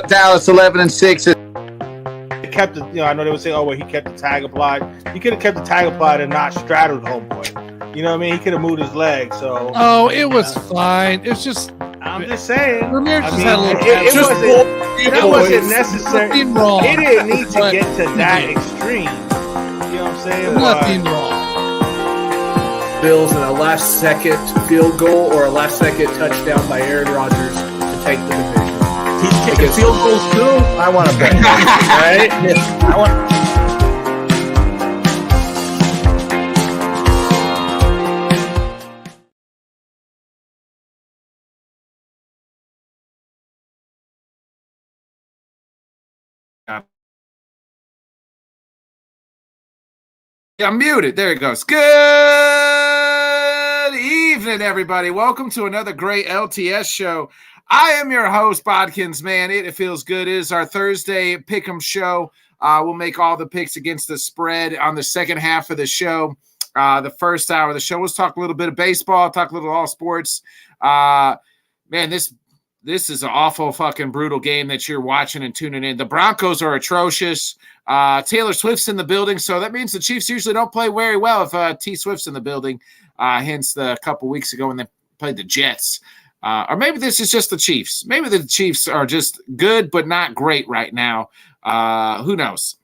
Dallas 11-6. Kept the, I know they would say, oh, well, he kept the tag applied. He could have kept the tag applied and not straddled homeboy. You know what I mean? He could have moved his leg. So. Oh, it was fine. It's just. I'm just saying. Ramirez I just mean, had a little. it wasn't necessary. Nothing wrong. He didn't need to get to that extreme. You know what I'm saying? Nothing wrong. Bills in a last-second field goal or a last-second touchdown by Aaron Rodgers to take the division. He's kicking field goals too. I want to bet. Right? I want. Yeah, I'm muted. There it goes. Good evening, everybody. Welcome to another great LTS show. I am your host, Bodkins, man. It feels good. It is our Thursday Pick'em show. We'll make all the picks against the spread on the second half of the show. The first hour of the show, let's talk a little bit of baseball, talk a little all sports. Man, this is an awful fucking brutal game that you're watching and tuning in. The Broncos are atrocious. Taylor Swift's in the building, so that means the Chiefs usually don't play very well if T Swift's in the building. Hence the couple weeks ago when they played the Jets. Or maybe this is just the Chiefs. Maybe the Chiefs are just good but not great right now. Who knows?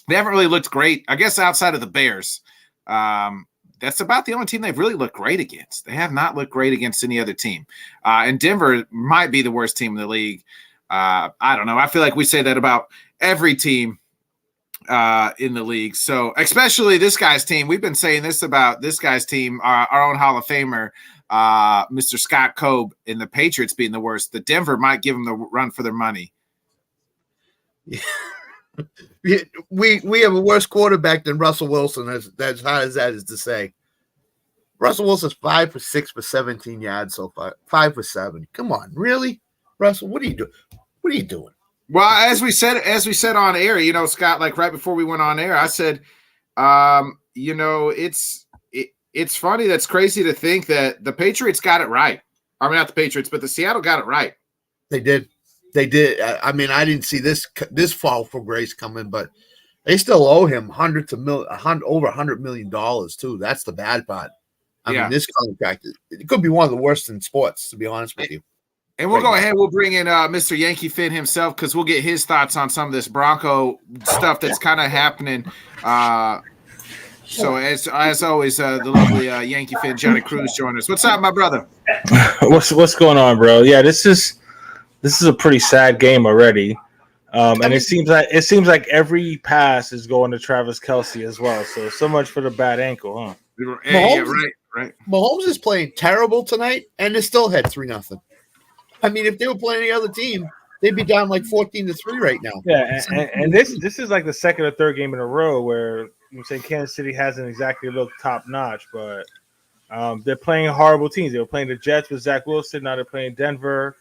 They haven't really looked great, I guess, outside of the Bears. That's about the only team they've really looked great against. They have not looked great against any other team. And Denver might be the worst team in the league. I don't know. I feel like we say that about every team in the league. So especially this guy's team. We've been saying this about this guy's team, our own Hall of Famer, Mr. Scott Cobe, and the Patriots being the worst. The Denver might give them the run for their money. We have a worse quarterback than Russell Wilson. As hard as that is to say. Russell Wilson's 5 for 6 for 17 yards so far. 5 for 7. Come on, really, Russell? What are you doing? What are you doing? Well, as we said on air, Scott, like right before we went on air, I said, it's funny. That's crazy to think that the Patriots got it right. I mean, not the Patriots, but the Seattle got it right. They did. I mean, I didn't see this fall from grace coming, but they still owe him over $100 million too. That's the bad part. I mean, this contract, it could be one of the worst in sports, to be honest with you. And we'll go ahead. We'll bring in Mr. Yankee Finn himself because we'll get his thoughts on some of this Bronco stuff that's kind of happening. So as always, the lovely Yankee Finn, Johnny Cruz, join us. What's up, my brother? What's going on, bro? Yeah, this is a pretty sad game already, and it seems like every pass is going to Travis Kelce as well. So much for the bad ankle, huh? Yeah, right. Mahomes is playing terrible tonight, and they still had 3-0. I mean, if they were playing any other team, they'd be down like 14-3 right now. Yeah, and this is like the second or third game in a row where I'm saying Kansas City hasn't exactly looked top notch, but they're playing horrible teams. They were playing the Jets with Zach Wilson. Now they're playing Denver.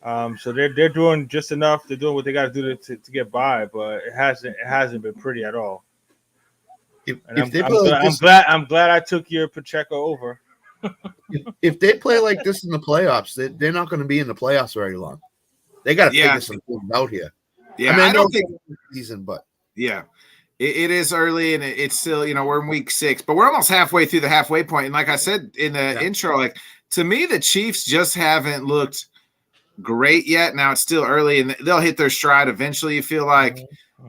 So they're doing just enough. They're doing what they got to do to get by, but it hasn't been pretty at all. I'm glad I took your Pacheco over. If they play like this in the playoffs, they're not going to be in the playoffs very long. They got to figure some things out here. Yeah, I mean, I don't think season, but yeah, it is early and it's still we're in week 6, but we're almost halfway through the halfway point. And like I said in the intro, like to me, the Chiefs just haven't looked great yet. Now it's still early and they'll hit their stride eventually. You feel like,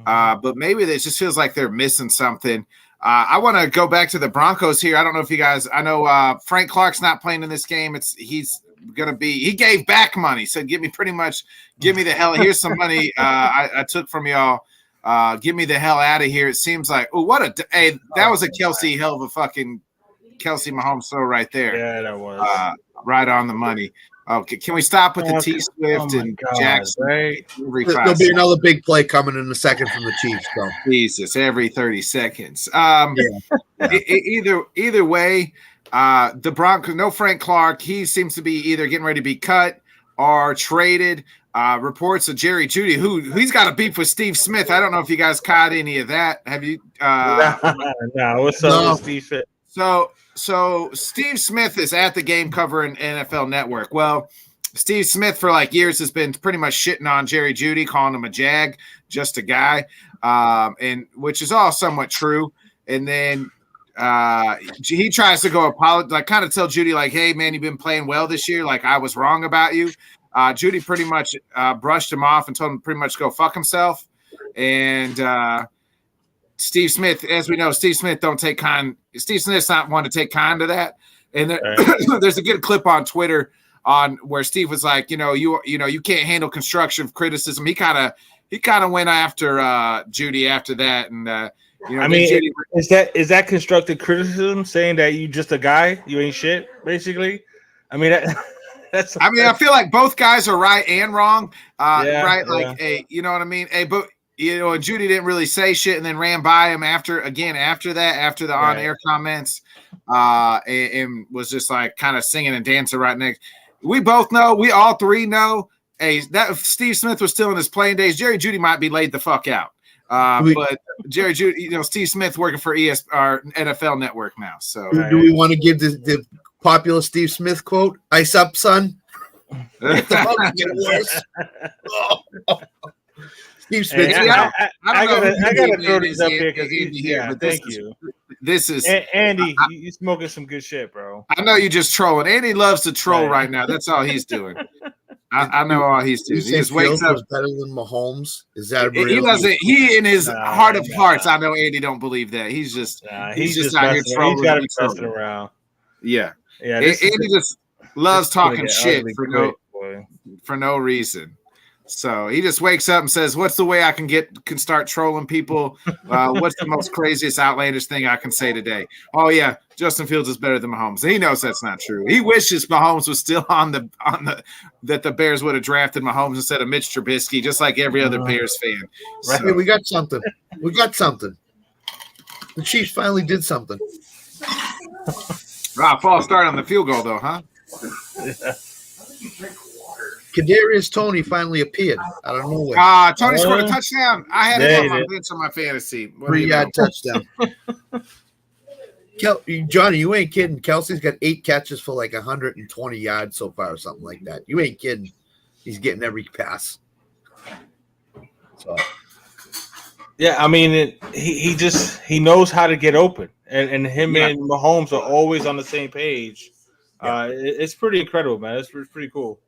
but maybe it just feels like they're missing something. I want to go back to the Broncos here. I don't know if you guys, I know Frank Clark's not playing in this game. He gave back money. Said, give me the hell. Here's some money I took from y'all. Get me the hell out of here. It seems like, that was a Kelce hell of a fucking Kelce Mahomes throw right there. Yeah, that was right on the money. Okay, can we stop with the T Swift and Jackson? Right? There'll be another big play coming in the second from the Chiefs. So. Jesus, every 30 seconds. Either way, the Broncos. No Frank Clark. He seems to be either getting ready to be cut or traded. Reports of Jerry Jeudy, he's got a beef with Steve Smith. I don't know if you guys caught any of that. Have you? No. What's up with Steve Smith? So Steve Smith is at the game covering NFL Network. Well, Steve Smith for like years has been pretty much shitting on Jerry Jeudy, calling him a jag, just a guy, and which is all somewhat true. And then he tries to go like kind of tell Jeudy like, hey man, you've been playing well this year. Like I was wrong about you. Jeudy pretty much brushed him off and told him to pretty much go fuck himself. And Steve Smith, as we know, Steve Smith don't take kind. Steve Smith's not one to take kind to that. And there's a good clip on Twitter on where Steve was like, you can't handle constructive criticism. He kind of went after Jeudy after that, and I mean, is that constructive criticism saying that you just a guy, you ain't shit, basically? I mean, that's. I mean, I feel like both guys are right and wrong, right? Like, you know what I mean? But and Jeudy didn't really say shit, and then ran by him after the on-air comments, and was just like kind of singing and dancing right next. We all three know, that if Steve Smith was still in his playing days, Jerry Jeudy might be laid the fuck out. But Jerry Jeudy, Steve Smith working for our NFL Network now. So do we want to give the popular Steve Smith quote? Ice up, son. It's about to get worse. Steve Smith. Hey, I gotta throw this up here because thank you. This is Andy. You smoking some good shit, bro. I know you just trolling. Andy loves to troll right now. That's all he's doing. I know all he's doing. He just wakes up better than Mahomes. Is that real? He doesn't. He in his heart of hearts. I know Andy don't believe that. He's just out here trolling. He's got to be messing around. Yeah. Andy just loves talking shit for no reason. So he just wakes up and says, what's the way I can start trolling people? What's the most craziest, outlandish thing I can say today? Oh yeah, Justin Fields is better than Mahomes. And he knows that's not true. He wishes Mahomes was still that the Bears would have drafted Mahomes instead of Mitch Trubisky, just like every other Bears fan. Right. So. Hey, we got something. The Chiefs finally did something. False start on the field goal though, huh? Kadarius Toney finally appeared out of nowhere. Tony scored a touchdown. I had him on my bench on my fantasy. 3-yard touchdown. Johnny, you ain't kidding. Kelsey's got 8 catches for like 120 yards so far or something like that. You ain't kidding. He's getting every pass. So. Yeah, I mean, he knows how to get open. And him and Mahomes are always on the same page. It's pretty incredible, man. It's pretty cool.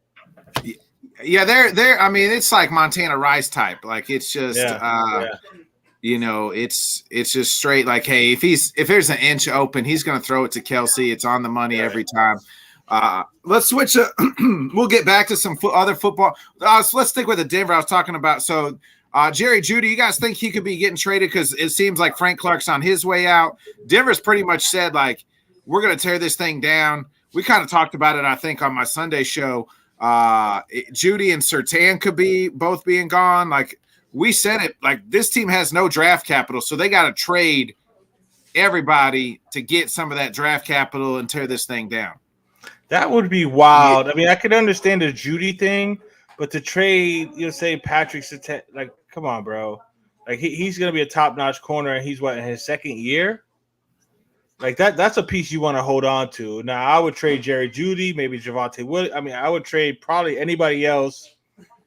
Yeah, they're. I mean, it's like Montana Rice type. Like it's just, it's just straight. Like, hey, if there's an inch open, he's going to throw it to Kelsey. It's on the money every time. Let's switch. We'll get back to some other football. Let's stick with the Denver I was talking about. So, Jerry Jeudy, you guys think he could be getting traded? Because it seems like Frank Clark's on his way out. Denver's pretty much said like we're going to tear this thing down. We kind of talked about it, I think, on my Sunday show. Jeudy and Surtain could be both being gone. Like we said it, like this team has no draft capital, so they got to trade everybody to get some of that draft capital and tear this thing down. That would be wild. I mean, I could understand the Jeudy thing, but to trade, say Patrick Surtain, like, come on, bro. Like he's gonna be a top-notch corner, and he's in his second year. Like that's a piece you want to hold on to. Now, I would trade Jerry Jeudy, maybe Javonte Wood. I mean, I would trade probably anybody else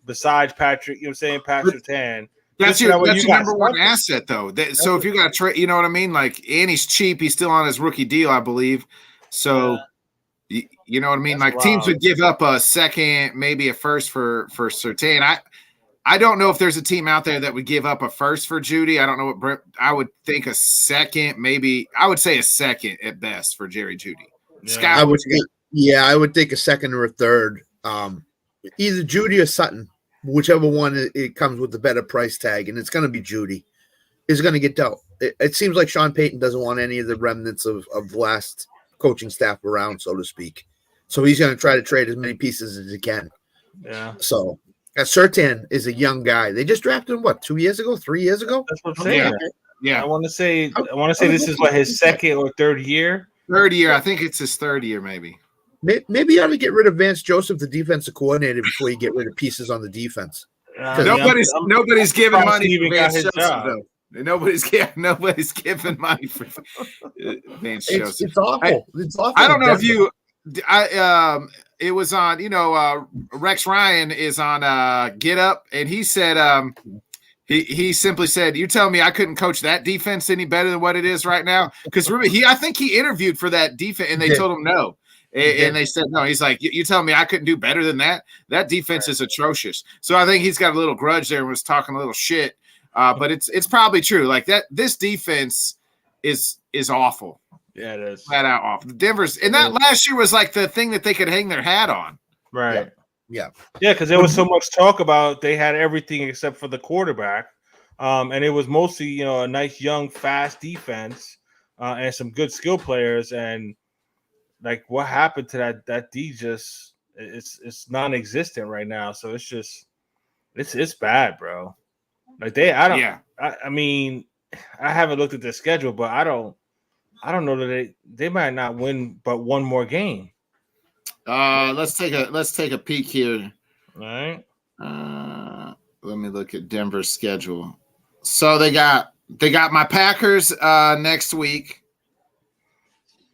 besides Patrick, Pat Surtain. That's your number one asset, though. So if you got to trade, you know what I mean? Like, and he's cheap. He's still on his rookie deal, I believe. So, you know what I mean? That's like, wild. Teams would give up a second, maybe a first for Surtain. I don't know if there's a team out there that would give up a first for Jeudy. I don't know what I would think a second, maybe I would say a second at best for Jerry Jeudy. Yeah. Scott, I would think a second or a third. Either Jeudy or Sutton, whichever one it comes with the better price tag, and it's going to be Jeudy. Is going to get dealt. It seems like Sean Payton doesn't want any of the remnants of last coaching staff around, so to speak. So he's going to try to trade as many pieces as he can. Yeah. So. Surtain is a young guy. They just drafted him, 3 years ago? That's what I'm saying. Yeah. I want to say this is his second or third year. Third year. I think it's his third year, maybe. Maybe you ought to get rid of Vance Joseph, the defensive coordinator, before you get rid of pieces on the defense. Nobody's giving money for Vance Joseph, though. Nobody's giving money for Vance Joseph. It's awful. It's awful. I don't know if you it was on, Rex Ryan is on Get Up, and he said he simply said, "You tell me I couldn't coach that defense any better than what it is right now?" Because I think he interviewed for that defense, and they told him no. And they said no. He's like, you tell me I couldn't do better than that? That defense is atrocious. So I think he's got a little grudge there and was talking a little shit. But it's probably true. Like that, this defense is awful. Yeah, it is. Flat out awful. Denver's and that last year was like the thing that they could hang their hat on. Right. Yeah. Yeah, because there was so much talk about they had everything except for the quarterback. And it was mostly, a nice young, fast defense and some good skill players. And like what happened to that D just it's non-existent right now. So it's just it's bad, bro. Like I mean, I haven't looked at the schedule, but I don't know that they might not win but one more game. Let's take a peek here. All right. Let me look at Denver's schedule. So they got my Packers next week.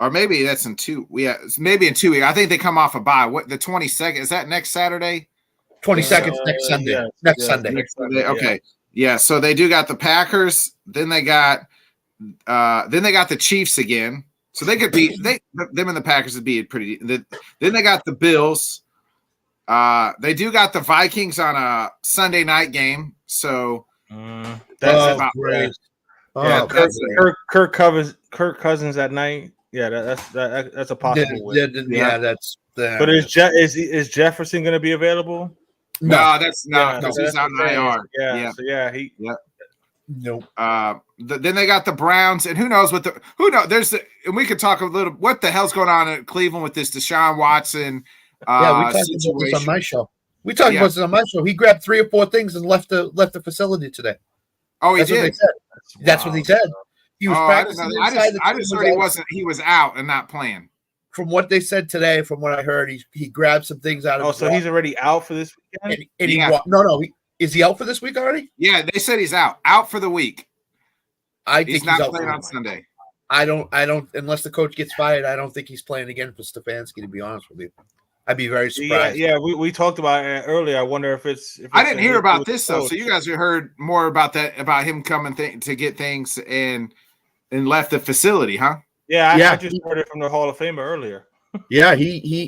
Or maybe that's in 2. Yeah, maybe in 2 weeks. I think they come off a bye. What, the 22nd? Is that next Saturday? 22nd next Sunday. Yeah, Sunday. Next Sunday. Okay. Yeah, so they do got the Packers. Then they got the Chiefs again. So they could beat them and the Packers would be pretty. Then they got the Bills. They do got the Vikings on a Sunday night game. So that's about great. Yeah, Kirk Cousins at night. Yeah, that's a possible win. Yeah, that's. But is Jefferson going to be available? No, that's not because he's out in IR. Yeah. So Nope. Then they got the Browns, and who knows? And we could talk a little. What the hell's going on in Cleveland with this Deshaun Watson? We talked about this on my show. He grabbed 3 or 4 things and left the facility today. Oh, That's did. What they said. That's what he said. He was practicing. I just heard he wasn't. He was out and not playing. From what they said today, from what I heard, he grabbed some things out of. Oh, so he's already out for this weekend. Is he out for this week already? Yeah, they said he's out for the week. I think he's not playing on Sunday. I don't. Unless the coach gets fired, I don't think he's playing again for Stefanski. To be honest with you, I'd be very surprised. Yeah. We talked about it earlier. I wonder if it's. I didn't hear about this though. So you guys have heard more about that, about him coming to get things and left the facility, huh? Yeah, I just heard it from the Hall of Famer earlier. Yeah,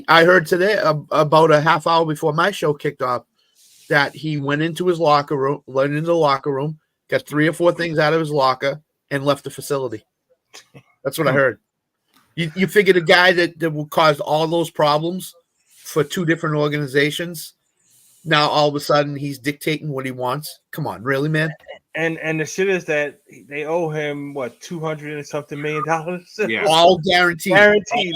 I heard today about a half hour before my show kicked off that he went into his locker room, got 3 or 4 things out of his locker, and left the facility. That's what I heard. You figure the guy that will cause all those problems for 2 different organizations, now all of a sudden he's dictating what he wants. Come on, really, man? And the shit is that they owe him what $200 and something million. Yeah, all guaranteed.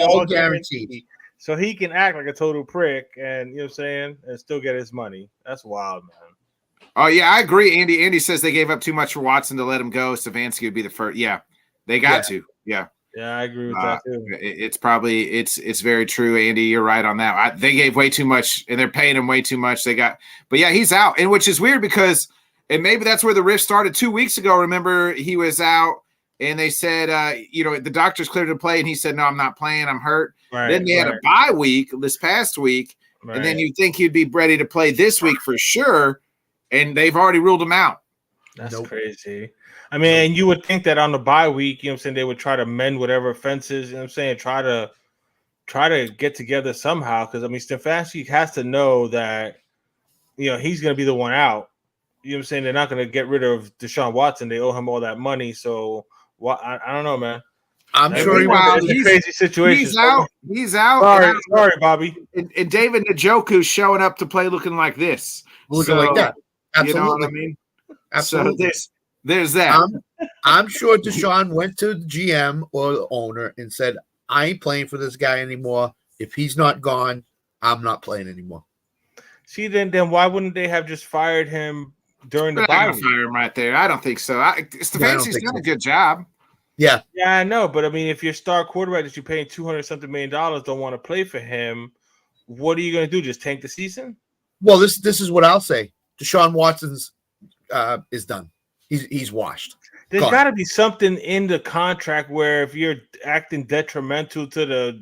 All guaranteed. So he can act like a total prick, and you know what I'm saying, and still get his money. That's wild, man. Oh yeah, I agree. Andy says they gave up too much for Watson to let him go. Stefanski would be the first. Yeah, they got to. Yeah. Yeah, I agree with that too. It's probably it's very true, Andy. You're right on that. They gave way too much, and they're paying him way too much. But yeah, he's out, and which is weird because, and maybe that's where the rift started 2 weeks ago. Remember, he was out, and they said, the doctor's cleared to play, and he said, "No, I'm not playing. I'm hurt." Right, then they had a bye week this past week, and then you think he'd be ready to play this week for sure, and they've already ruled him out. That's crazy. I mean, you would think that on the bye week, you know what I'm saying, they would try to mend whatever offenses, you know what I'm saying, try to get together somehow. Because, I mean, Stefanski has to know that, he's going to be the one out. You know what I'm saying? They're not going to get rid of Deshaun Watson. They owe him all that money. So, I don't know, man. I'm sure he's a crazy situation. He's out. Sorry, Bobby. And David Njoku's showing up to play looking like this. Looking like that. Absolutely. You know what I mean? Absolutely. So there's that. I'm sure Deshaun went to the GM or the owner and said, I ain't playing for this guy anymore. If he's not gone, I'm not playing anymore. See, then why wouldn't they have just fired him during the bye week? Fire him right there. I don't think so. Stefanski's done a good job. Yeah. Yeah, I know. But, I mean, if your star quarterback that you're paying $200-something million don't want to play for him, what are you going to do? Just tank the season? Well, this is what I'll say. Deshaun Watson's is done. He's washed. There's got to be something in the contract where if you're acting detrimental to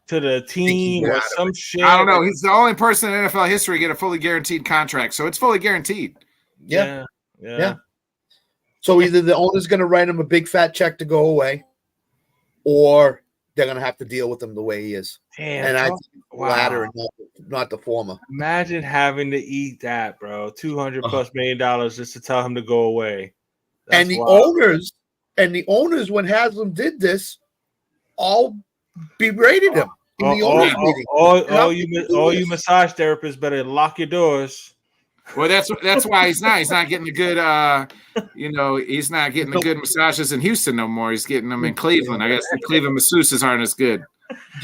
to the team get or out of some shit. I don't know. He's the only person in NFL history to get a fully guaranteed contract, so it's fully guaranteed. Yeah. Yeah. So either the owner's going to write him a big fat check to go away, or they're going to have to deal with him the way he is. Damn, And I think the latter wow. and not the former. Imagine having to eat that, bro. $200+ million just to tell him to go away. That's And the wild. owners, when Haslam did this, all berated him in the owners meeting. All you massage therapists better lock your doors. Well, that's why he's not getting the good he's not getting the good massages in Houston no more. He's getting them in Cleveland. I guess the Cleveland masseuses aren't as good.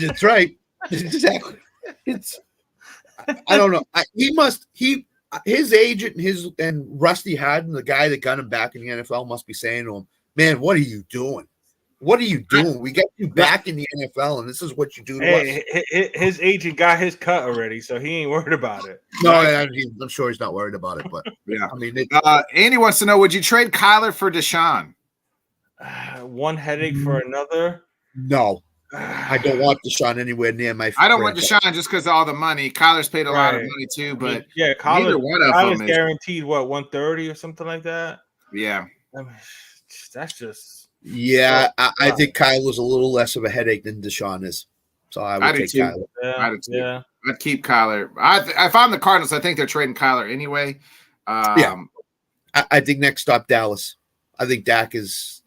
That's right. Exactly. I don't know. His agent and Rusty Haddon, the guy that got him back in the NFL, must be saying to him, "Man, what are you doing? What are you doing? We got you back in the NFL, and this is what you do to us." His agent got his cut already, so he ain't worried about it. No, I'm sure he's not worried about it. But yeah, I mean, Andy wants to know: would you trade Kyler for Deshaun? One headache for another. No, I don't want Deshaun anywhere near my. I don't want Deshaun just because of all the money. Kyler's paid a lot of money too, but yeah, neither one of them is guaranteed what 130 or something like that. Yeah, I mean, that's just. Yeah, I think Kyler's a little less of a headache than Deshaun is. So I would take Kyler. Yeah. I'd keep Kyler. If I'm the Cardinals, I think they're trading Kyler anyway. I think next stop Dallas. I think Dak is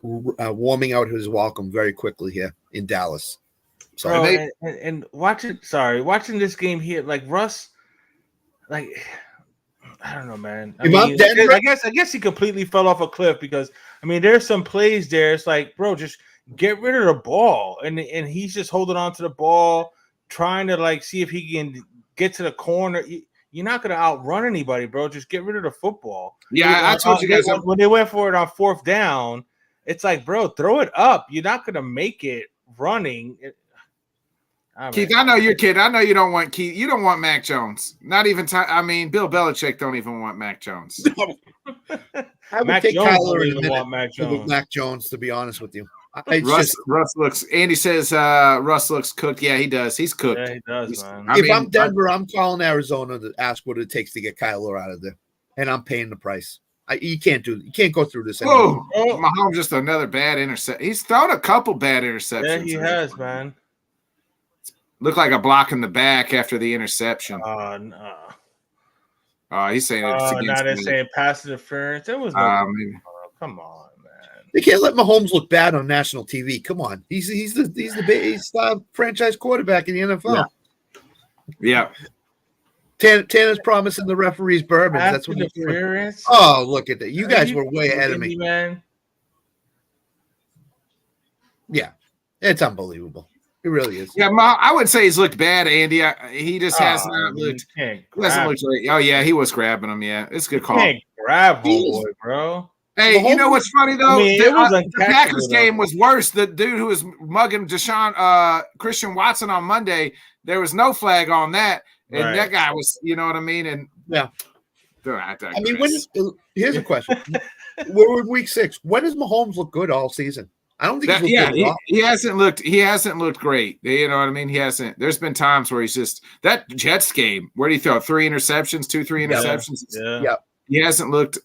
warming out his welcome very quickly here in Dallas. So Bro, and watching this game here, like Russ, like I don't know, man. I guess he completely fell off a cliff because I mean there's some plays there. It's like, bro, just get rid of the ball, and he's just holding on to the ball, trying to like see if he can get to the corner. You're not gonna outrun anybody, bro. Just get rid of the football. Yeah, I told you guys when they went for it on 4th down. It's like, bro, throw it up. You're not gonna make it running. Keith, I know you're kidding. I know you don't want Keith. You don't want Mac Jones. Not even. I mean, Bill Belichick don't even want Mac Jones. I would take Kyler in a minute. Mac Jones, to be honest with you. Russ looks. Andy says Russ looks cooked. Yeah, he does. He's cooked. Yeah, he does, man. If I'm Denver, I'm calling Arizona to ask what it takes to get Kyler out of there, and I'm paying the price. You can't go through this. Whoa, Mahomes just another bad interception. He's thrown a couple bad interceptions. Yeah, he has, man. Looked like a block in the back after the interception. Oh, no. He's saying it's against now they're saying pass interference. There was no. Come on, man. They can't let Mahomes look bad on national TV. Come on, he's the franchise quarterback in the NFL. Yeah. Tanner's promising the referees bourbon. That's what interference. Oh, look at that! You guys were way ahead of me, man. Yeah, it's unbelievable. It really is. Yeah, I would say he's looked bad, Andy. He just has not looked. He hasn't looked great. Oh yeah, he was grabbing him. Yeah, it's a good call. Can't grab homeboy, bro. Hey, you know what's funny though? The Packers game was worse. The dude who was mugging Christian Watson on Monday, there was no flag on that, and that guy was, you know what I mean? And yeah, I mean, here's a question: we're in week 6. When does Mahomes look good all season? I don't think he hasn't looked great. You know what I mean? He hasn't. There's been times where he's just that Jets game. Where did he throw 3 interceptions? 3 interceptions. Yeah. He hasn't looked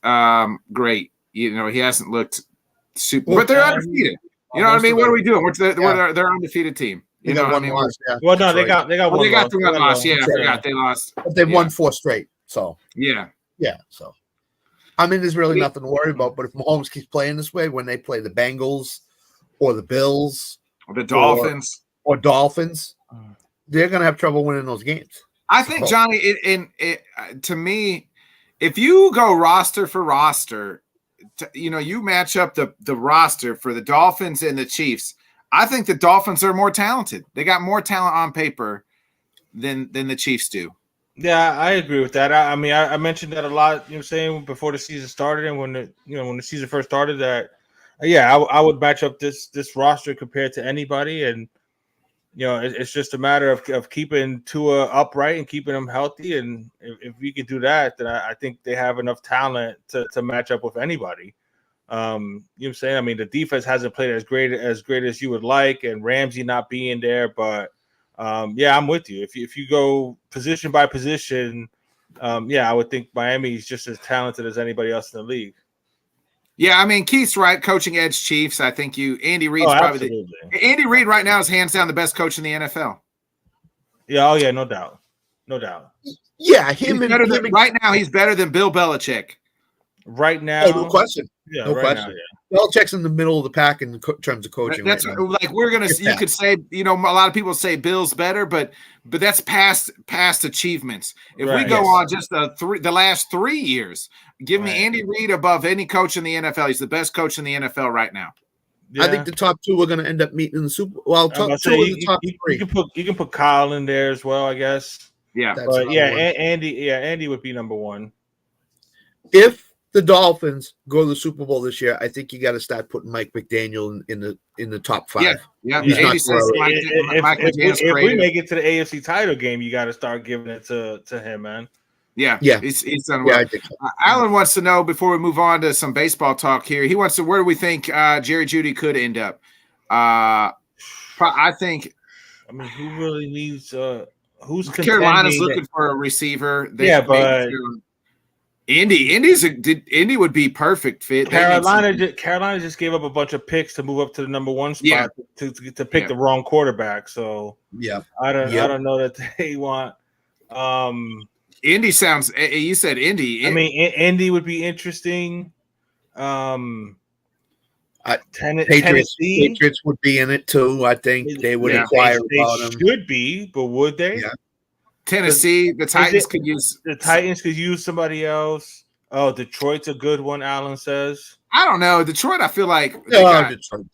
great. You know, he hasn't looked super. But they're undefeated. You know what I mean? What are we doing? They're undefeated team. You know what I mean? Well, no, they got one. They got 3 loss. Yeah, I forgot they lost. But they won 4 straight. So yeah. So I mean, there's really nothing to worry about. But if Mahomes keeps playing this way, when they play the Bengals or the Bills or the Dolphins they're going to have trouble winning those games. I think, Johnny, to me, if you go roster for roster, you match up the roster for the Dolphins and the Chiefs. I think the Dolphins are more talented. They got more talent on paper than the Chiefs do. Yeah, I agree with that. I mean, I mentioned that a lot, saying before the season started and when the season first started that, I would match up this roster compared to anybody. And, it's just a matter of keeping Tua upright and keeping him healthy. And if we can do that, then I think they have enough talent to match up with anybody. You know what I'm saying? I mean, the defense hasn't played as great as you would like, and Ramsey not being there. But yeah, I'm with you. If you go position by position, yeah, I would think Miami's just as talented as anybody else in the league. Yeah, I mean, Keith's right. Coaching edge Chiefs. I think Andy Reid's absolutely. Andy Reid right now is hands down the best coach in the NFL. Yeah, oh yeah, no doubt. Yeah, right now he's better than Bill Belichick. Right now, no question. Yeah, no right question. now, yeah. Belichick's in the middle of the pack in terms of coaching. That's right now. like you could say, a lot of people say Bill's better, but that's past achievements. If we go on just the last 3 years, give me Andy Reid above any coach in the NFL. He's the best coach in the NFL right now. Yeah. I think the top two are going to end up meeting in the Super. Well, top two in the top three. You can put Kyle in there as well, I guess. Yeah, but yeah, Andy would be number one. If the Dolphins go to the Super Bowl this year, I think you got to start putting Mike McDaniel in the top 5. Yeah. If we make it to the AFC title game, you got to start giving it to him, man. Yeah. He's done well. Yeah, Alan wants to know before we move on to some baseball talk here. He wants to where do we think Jerry Jeudy could end up? I think. I mean, who really needs? Who's Carolina's looking for a receiver? But. Indy would be perfect fit. Carolina just gave up a bunch of picks to move up to the number 1 spot to pick the wrong quarterback. So I don't know that they want. Indy sounds. You said Indy. I mean, Indy would be interesting. Patriots would be in it too. I think they would inquire about them. Should be, but would they? Yeah. Tennessee, the Titans could use somebody else. Oh, Detroit's a good one, Alan says. I don't know. Detroit, I feel like Williamson.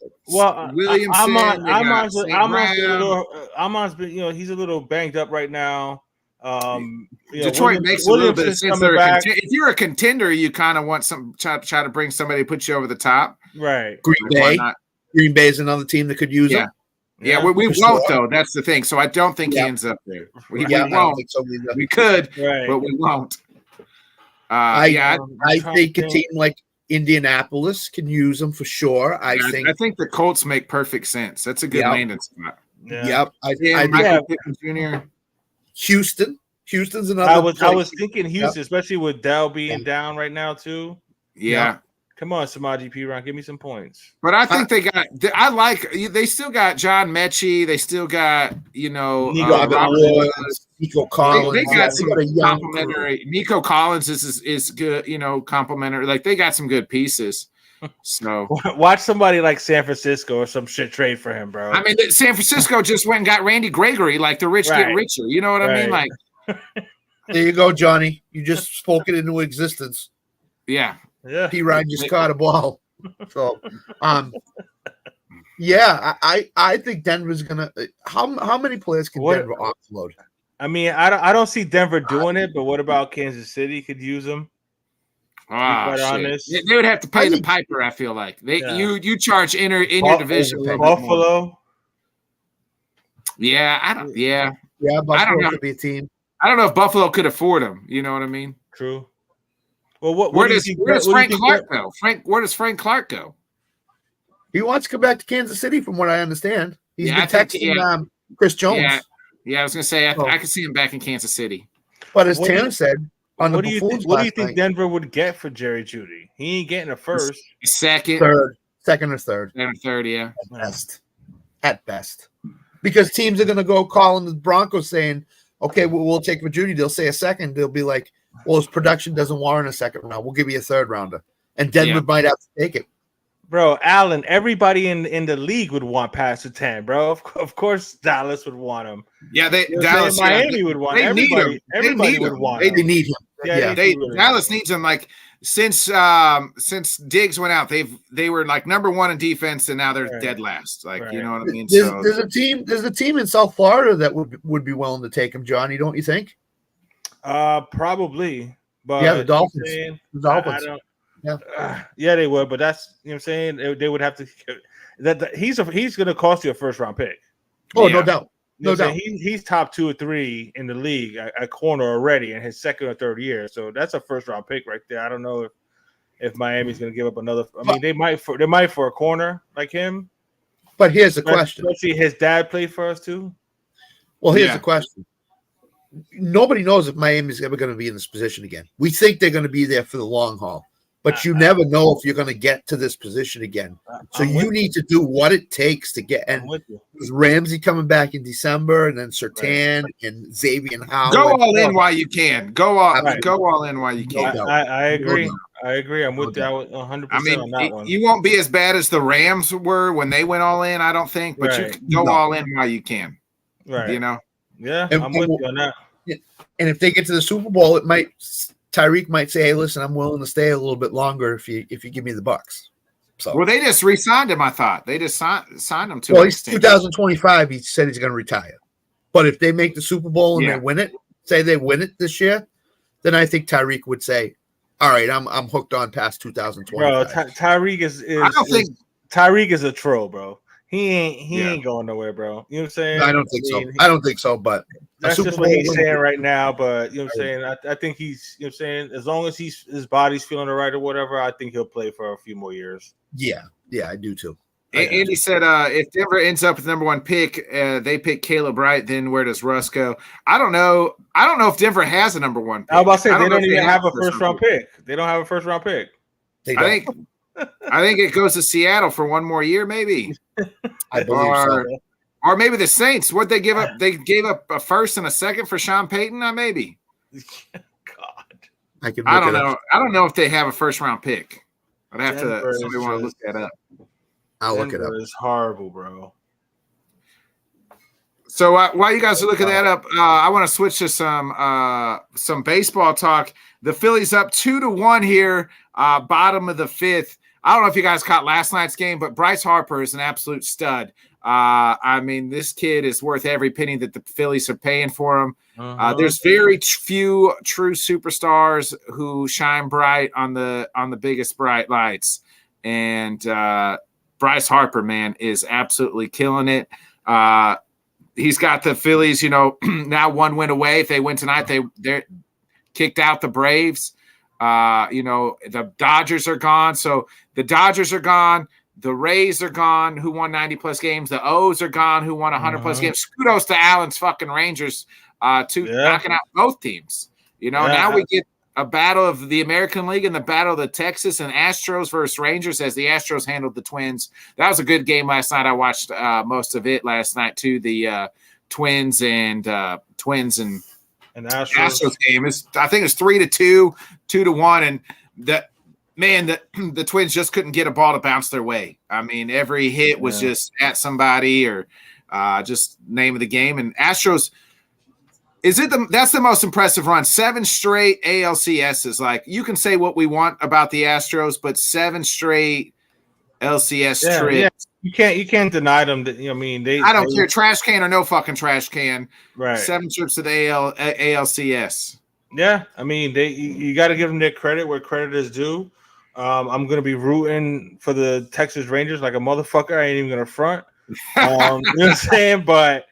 Amon's been, he's a little banged up right now. Detroit makes a little bit of sense. If you're a contender, you kind of want try to bring somebody to put you over the top. Right. Green Bay is another team that could use him. Yeah, we won't though. That's the thing. So I don't think he ends up there. We won't. We could, but we won't. I think a team like Indianapolis can use them for sure. I think the Colts make perfect sense. That's a good maintenance spot. Yeah. Michael Pittman Jr. Houston's another. I was thinking Houston, especially with Dell being down right now too. Yeah. Come on, Samaji P-Ron, give me some points. But I think they still got John Mechie. They still got, Nico Collins. They got some complimentary. Nico Collins is good, complimentary. Like they got some good pieces. So watch somebody like San Francisco or some shit trade for him, bro. I mean, San Francisco just went and got Randy Gregory, like the rich get richer. You know what I mean? Like there you go, Johnny. You just spoke it into existence. Yeah. Yeah, P-Ryan just caught a ball. So, I think Denver's gonna. How many players can Denver offload? I mean, I don't see Denver doing it, but what about Kansas City? Could use them. Quite honest, they would have to pay the piper. I feel like you charge in your division. Buffalo. Buffalo I don't know. Could be a team. I don't know if Buffalo could afford them. You know what I mean? True. Well, where does Frank Clark go? Where does Frank Clark go? He wants to come back to Kansas City, from what I understand. He's been texting Chris Jones. Yeah, I was going to say I can see him back in Kansas City. But as Tanner said, what do you think Denver would get for Jerry Jeudy? He ain't getting a first, second or third. Second or third, yeah, at best. Because teams are going to go calling the Broncos saying, "Okay, we'll take for Jeudy." They'll say a second. They'll be like, well, his production doesn't warrant a second round. We'll give you a third rounder. And Denver might have to take it. Bro, Allen, everybody in the league would want Pastor 10, bro. Of course, Dallas would want him. Yeah, Dallas, Miami would want him. Everybody would want him. They need him. Yeah, Dallas needs him. Like since Diggs went out, they were like number 1 in defense, and now they're dead last. Like you know what I mean? There's a team in South Florida that would be willing to take him, Johnny. Don't you think? Probably, but the Dolphins. They would, but that's what I'm saying. They would have to. He's going to cost you a first round pick. Oh, no doubt, no doubt. He's top 2 or 3 in the league at corner already in his second or third year, so that's a first round pick right there. I don't know if Miami's going to give up another. I mean, they might for a corner like him. But here's the question. Especially his dad played for us too. Well, here's the question. Nobody knows if Miami's ever going to be in this position again. We think they're going to be there for the long haul, but you never know if you're going to get to this position again. So you need to do what it takes to get. And with Ramsey coming back in December, and then Surtain and Xavier and Howard. Go all in while you can. Go all in while you can. I agree. I agree. I'm with that 100% on that one. You won't be as bad as the Rams were when they went all in, I don't think, but you can go all in while you can. Right. You know? Yeah, I'm with you on that. And if they get to the Super Bowl, Tyreek might say, "Hey, listen, I'm willing to stay a little bit longer if you give me the Bucks." So, well, they just re-signed him. I thought they just signed him to. Well, he's 2025. He said he's going to retire. But if they make the Super Bowl and they win it, say they win it this year, then I think Tyreek would say, "All right, I'm hooked on past 2025." Bro, Tyreek is I don't think Tyreek is a troll, bro. He ain't going nowhere, bro. You know what I'm saying? No, I don't think so. I don't think so, but that's just what he's saying right now. But you know what I'm saying? I think he's, you know what I'm saying, as long as his body's feeling all right or whatever, I think he'll play for a few more years. Yeah, I do too. Andy said if Denver ends up with the number one pick, they pick Caleb Wright, then where does Russ go? I don't know. I don't know if Denver has a number one pick. I was about to say they don't even have a first round pick. They don't have a first round pick. I think it goes to Seattle for one more year, maybe. I believe so. Or maybe the Saints. What they give up? They gave up a first and a second for Sean Payton. Maybe. God, I don't know. I don't know if they have a first round pick. I'd have to. Somebody want to look that up. I'll look it up. It's horrible, bro. So while you guys are looking that up, I want to switch to some baseball talk. The Phillies up 2-1 here, bottom of the fifth. I don't know if you guys caught last night's game, but Bryce Harper is an absolute stud. I mean, this kid is worth every penny that the Phillies are paying for him. There's very few true superstars who shine bright on the biggest bright lights, and Bryce Harper, man, is absolutely killing it. He's got the Phillies, now one win away. If they win tonight, they're kicked out the Braves. The Dodgers are gone. So the Dodgers are gone. The Rays are gone, who won 90-plus games. The O's are gone, who won 100-plus games. Kudos to Allen's fucking Rangers knocking out both teams. Now we get a battle of the American League and the battle of the Texas and Astros versus Rangers as the Astros handled the Twins. That was a good game last night. I watched most of it last night, too. The Twins and Astros game I think it's 3-2, 2-1, and the Twins just couldn't get a ball to bounce their way. I mean, every hit was just at somebody or just name of the game. And Astros, that's the most impressive run. 7 straight ALCSs. Like, you can say what we want about the Astros, but 7 straight LCS trips. Yeah. You can't deny them. That, I don't care, trash can or no fucking trash can. Right. 7 trips to the ALCS. Yeah, I mean, you got to give them their credit where credit is due. I'm gonna be rooting for the Texas Rangers like a motherfucker. I ain't even gonna front. You know what I'm saying? But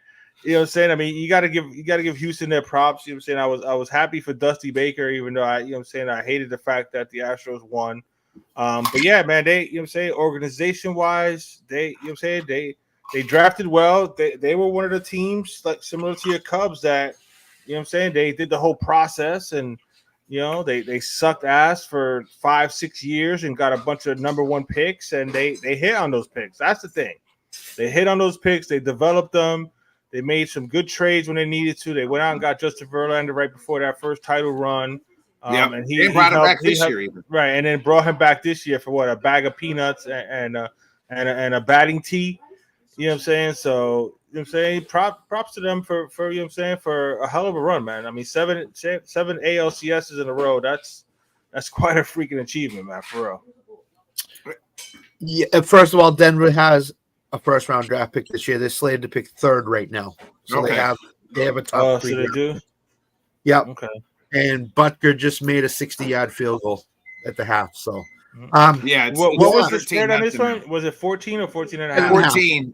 you know what I'm saying? I mean, you gotta give Houston their props. You know what I'm saying? I was happy for Dusty Baker, even though I hated the fact that the Astros won. But yeah, man, organization wise, they drafted well. They were one of the teams like similar to your Cubs that, you know what I'm saying, they did the whole process and they sucked ass for 5-6 years and got a bunch of number one picks, and they hit on those picks. That's the thing. They hit on those picks, they developed them, they made some good trades when they needed to. They went out and got Justin Verlander right before that first title run. And he brought him back this year, even. Right, and then brought him back this year for a bag of peanuts and a batting tee. You know what I'm saying? So you know what I'm saying, props to them for you know what I'm saying, for a hell of a run, man. I mean, seven ALCSs in a row. That's quite a freaking achievement, man, for real. Yeah. First of all, Denver has a first round draft pick this year. They're slated to pick third right now, so they have a top 3. So they do. Yep. Okay. And Butker just made a 60-yard field goal at the half. So, what was the spread on this one? Was it 14 or 14 and a half? 14.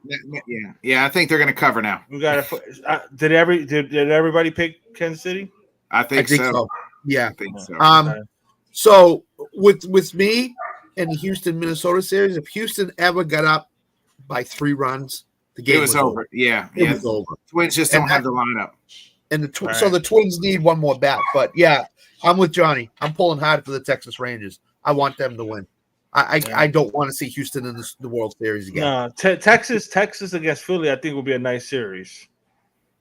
Yeah. I think they're going to cover now. We got did everybody pick Kansas City? I think so. Yeah. I think so. So with me and the Houston Minnesota series, if Houston ever got up by 3 runs, the game was over. Yeah, it was over. Twins just don't have the lineup. And so the Twins need one more bat. But yeah, I'm with Johnny. I'm pulling hard for the Texas Rangers. I want them to win. I don't want to see Houston in the World Series again. No, Texas against Philly, I think will be a nice series.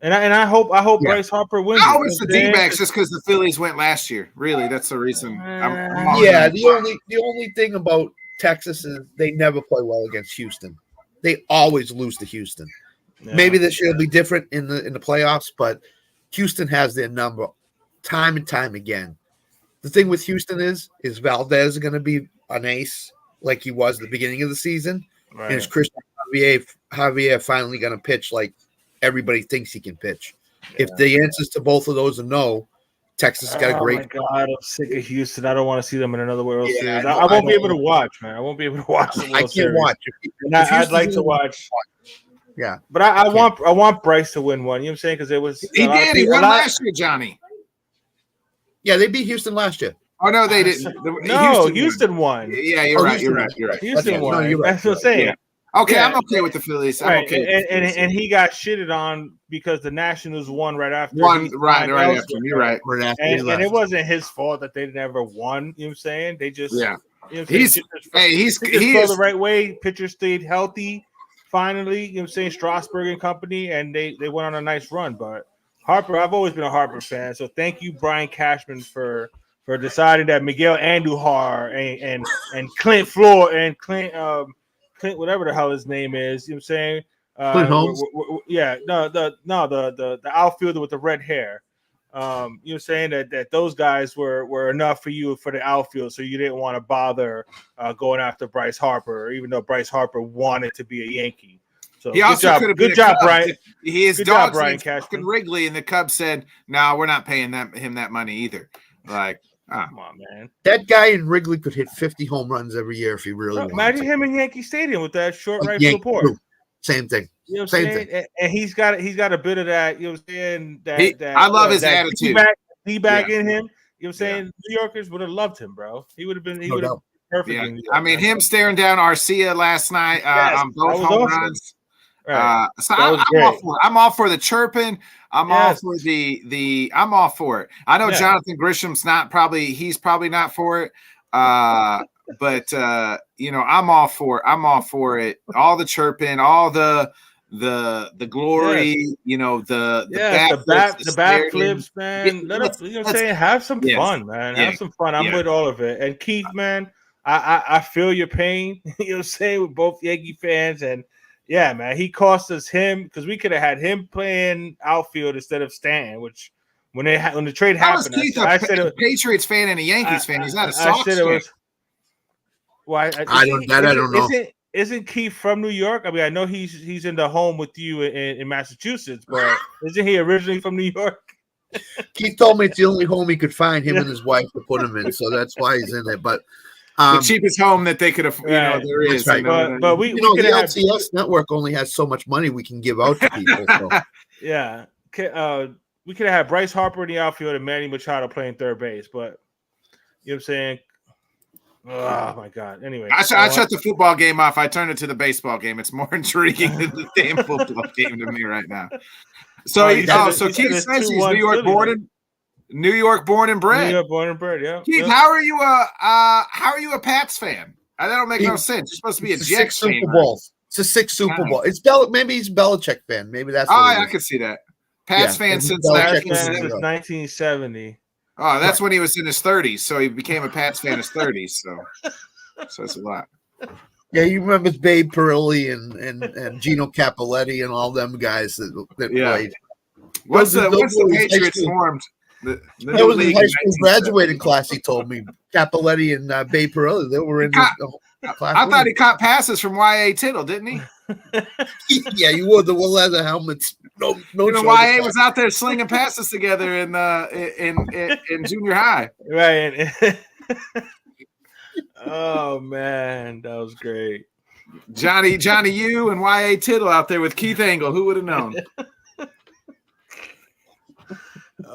And I hope Bryce Harper wins. I hope it's the D-backs just because the Phillies went last year. Really, that's the reason. The only thing about Texas is they never play well against Houston. They always lose to Houston. Yeah. Maybe this year will be different in the playoffs, but Houston has their number time and time again. The thing with Houston is Valdez going to be an ace like he was at the beginning of the season? Right. And is Christian Javier finally going to pitch like everybody thinks he can pitch? Yeah. If the answers to both of those are no, Texas has got a great. Oh my God, I'm sick of Houston. I don't want to see them in another World Series. I won't be able to watch, man. I won't be able to watch the World Series. I can't watch. I'd like to watch. Yeah, but I want Bryce to win one. You know what I'm saying? Because it was he did. He won last year, Johnny. Yeah, they beat Houston last year. Oh no, they didn't. Houston won. Yeah, you're right. You're right. Houston won. No, you're right. That's what I'm saying. Yeah. Okay, I'm okay with the Phillies. I'm okay. And he got shitted on because the Nationals won right after. Right after. You're right. And it wasn't his fault that they never won. You know what I'm saying? They just You know he's the right way. Pitcher stayed healthy. Finally, you know what I'm saying? Strasburg and company, and they went on a nice run. But Harper, I've always been a Harper fan. So thank you, Brian Cashman, for deciding that Miguel Andujar and Clint Floor and Clint whatever the hell his name is, you know what I'm saying? Clint Holmes. The outfielder with the red hair. You know what I'm saying? That those guys were enough for you for the outfield, so you didn't want to bother going after Bryce Harper, even though Bryce Harper wanted to be a Yankee. So he also could have been a Cub. Brian. His dog Brian Cashman. Wrigley, and the Cubs said, "No, we're not paying him that money either." Like, come on, man. That guy in Wrigley could hit 50 home runs every year if he really wanted. Imagine him in Yankee Stadium with that short right field port. Same thing. You know what I'm saying? And he's got a bit of that, you know what I'm saying? I love his attitude. D-bag in him. You know what I'm saying? New Yorkers would have loved him, bro. He would have been perfect. Yeah. I mean, him staring down Arcia last night on both home runs. Right. So I'm all for it. I'm all for the chirping. I'm all for I'm all for it. I know Jonathan Grisham's he's probably not for it. But I'm all for it. All the chirping, all the glory, the bat flips, man. Let us, you know what I'm saying? Have some fun, man. Have some fun. I'm with all of it. And Keith, man, I feel your pain, you know what I'm saying, with both Yankee fans. And yeah, man, he cost us him because we could have had him playing outfield instead of Stanton, which when the trade happened, I said a Patriots fan and a Yankees fan. He's not a Sox fan. I don't know. Isn't Keith from New York? I mean, I know he's in the home with you in Massachusetts, but isn't he originally from New York? Keith told me it's the only home he could find him and his wife to put him in, so that's why he's in it. But the cheapest home that they could have, there is. Right. But we the LTS network only has so much money we can give out to people. So. Yeah, we could have had Bryce Harper in the outfield and Manny Machado playing third base, but you know what I'm saying. Oh my God! Anyway, I shut the football game off. I turned it to the baseball game. It's more intriguing than the damn football game to me right now. So, Keith says he's New York born and bred. New York born and bred. Yeah. Keith, how are you a Pats fan? That don't make no sense. You're supposed to be a Jets fan. Super Bowl. It's a 6 Super Bowl. It's maybe he's a Belichick fan. Maybe that's. I can see that. Pats fan since 1970. Oh, that's when he was in his 30s, so he became a Pats fan in his 30s. So that's a lot. Yeah, he remembers Babe Parilli and Gino Cappelletti and all them guys that played. Once the Patriots formed, that was his high school graduating class. He told me Cappelletti and Babe Parilli. They were in the class. I thought he caught passes from Y.A. Tittle, didn't he? Yeah, you wore the leather helmets. No. YA was out there slinging passes together in junior high. Right. Oh man, that was great. Johnny U and YA Tittle out there with Keith Angle. Who would have known?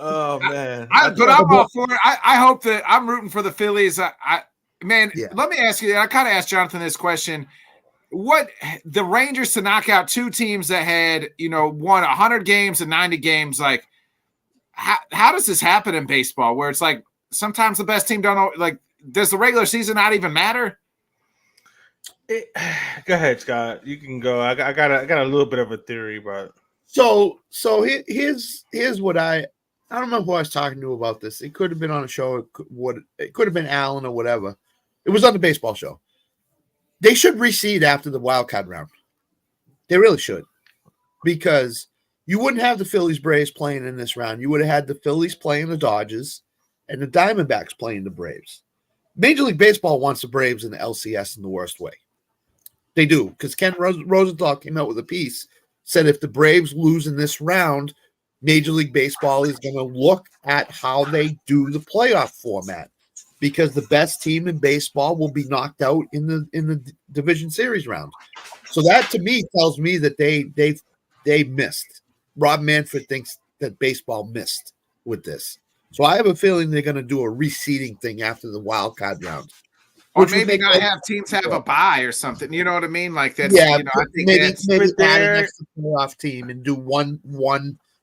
Oh man. But I'm all for it. I hope that I'm rooting for the Phillies. Man, Yeah. let me ask you. I kind of asked Jonathan this question. What the Rangers to knock out two teams that had, won 100 games and 90 games, like how does this happen in baseball where it's like sometimes the best team don't know, like, does the regular season not even matter? Go ahead, Scott. You can go. I got a little bit of a theory, but So here's what I don't remember who I was talking to about this. It could have been on a show. It could have been Alan or whatever. It was on the baseball show. They should reseed after the wild card round. They really should, because you wouldn't have the Phillies Braves playing in this round. You would have had the Phillies playing the Dodgers and the Diamondbacks playing the Braves. Major League Baseball wants the Braves in the LCS in the worst way. They do, because Ken Rosenthal came out with a piece, said if the Braves lose in this round, Major League Baseball is going to look at how they do the playoff format, because the best team in baseball will be knocked out in the division series round. So that to me tells me that they missed. Rob Manfred thinks that baseball missed with this. So I have a feeling they're going to do a reseeding thing after the wild card round. Or maybe not have teams have a bye or something. You know what I mean? Like that's, yeah, I think maybe add an extra playoff team and do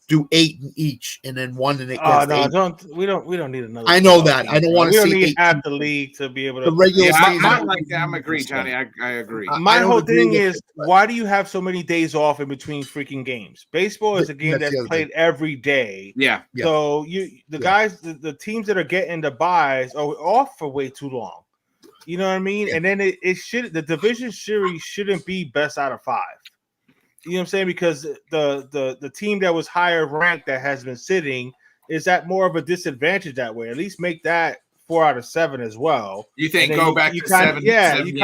do 8 in each, and then one in it. Oh no, we don't need another. I know that. I don't want to see. We don't need half the league to be able to. The regular season. I like that. I'm agree, Johnny. I agree. My whole thing is, why do you have so many days off in between freaking games? Baseball is a game that's played every day. Yeah. So guys, the teams that are getting the buys are off for way too long. You know what I mean? And then the division series shouldn't be best out of 5. You know what I'm saying? Because the team that was higher ranked that has been sitting is at more of a disadvantage that way. At least make that 4 out of 7 as well. You think go back to 7? Yeah, you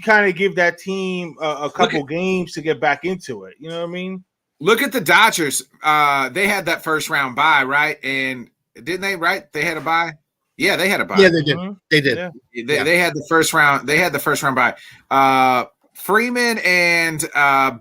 kind of give that team a couple games to get back into it. You know what I mean? Look at the Dodgers. They had that first round bye, right? And didn't they? Right? They had a bye. Yeah, they had a bye. Yeah, they did. Mm-hmm. They did. Yeah. They had the first round. They had the first round bye. Freeman and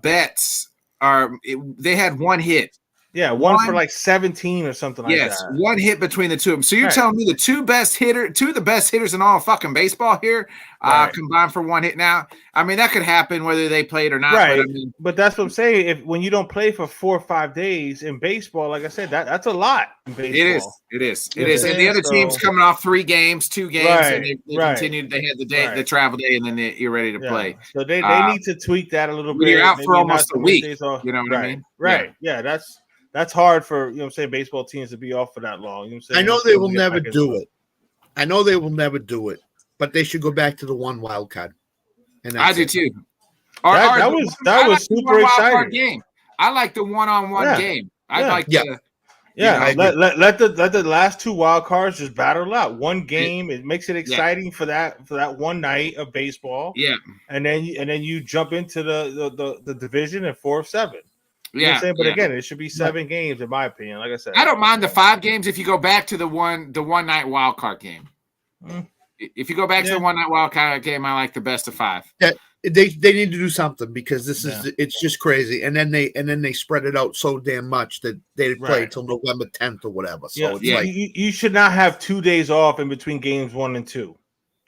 Betts they had one hit. Yeah, one for like 17 or something like that. Yes, one hit between the two of them. So you're telling me two of the best hitters in all fucking baseball here combined for one hit now? I mean, that could happen whether they played or not. Right. But, but that's what I'm saying. When you don't play for 4 or 5 days in baseball, like I said, that's a lot in baseball. It is. And the other team's coming off 3 games, 2 games, and they continued. They had the travel day, and then you're ready to play. So they need to tweak that a little bit. You're out for almost a week. You know what I mean? Right. Yeah, that's hard for baseball teams to be off for that long. You know what I'm saying? I know they will never do it. I know they will never do it, but they should go back to the one wild card. And I do too. That was super exciting. Game. I like the one-on-one game. I like the. Yeah, let the last 2 wild cards just battle out. One game, it makes it exciting for that one night of baseball. Yeah, and then you jump into the division at 4 of 7. You know what I'm saying? But again, it should be 7 games, in my opinion. Like I said, I don't mind the 5 games if you go back to the one night wild card game. If you go back to the one night wild card game, I like the best of 5. Yeah, they need to do something, because it's just crazy. And then they spread it out so damn much that they play until November 10th or whatever. So you should not have 2 days off in between games 1 and 2.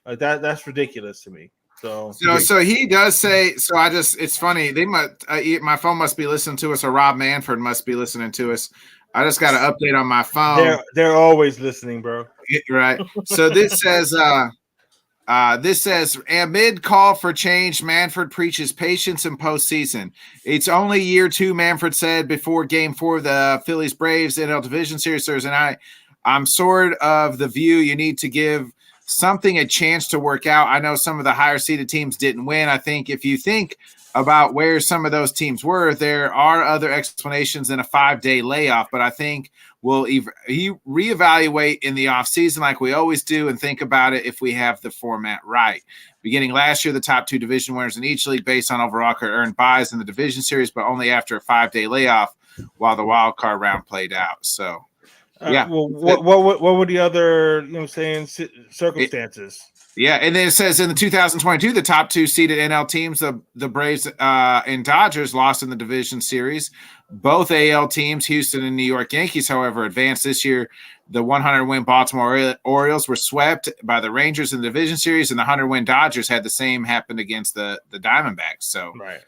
Like that's ridiculous to me. So he does say. So it's funny. They must. My phone must be listening to us, or Rob Manfred must be listening to us. I just got an update on my phone. They're always listening, bro. Right. So this says. Amid call for change, Manfred preaches patience in postseason. It's only year 2, Manfred said before Game 4 of the Phillies Braves NL Division Series Thursday night. I'm sort of the view you need to give something a chance to work out. I know some of the higher seeded teams didn't win. I think if you think about where some of those teams were, there are other explanations than a 5-day layoff, but I think we'll reevaluate in the offseason like we always do and think about it if we have the format right. Beginning last year, the top 2 division winners in each league based on overall could earn buys in the division series, but only after a 5-day layoff while the wild card round played out. So, well, what were the other, circumstances? Yeah, and then it says in the 2022, the top 2 seeded NL teams, the Braves and Dodgers, lost in the division series. Both AL teams, Houston and New York Yankees, however, advanced this year. The 100-win Baltimore Orioles were swept by the Rangers in the division series, and the 100-win Dodgers had the same happen against the Diamondbacks. So, Right.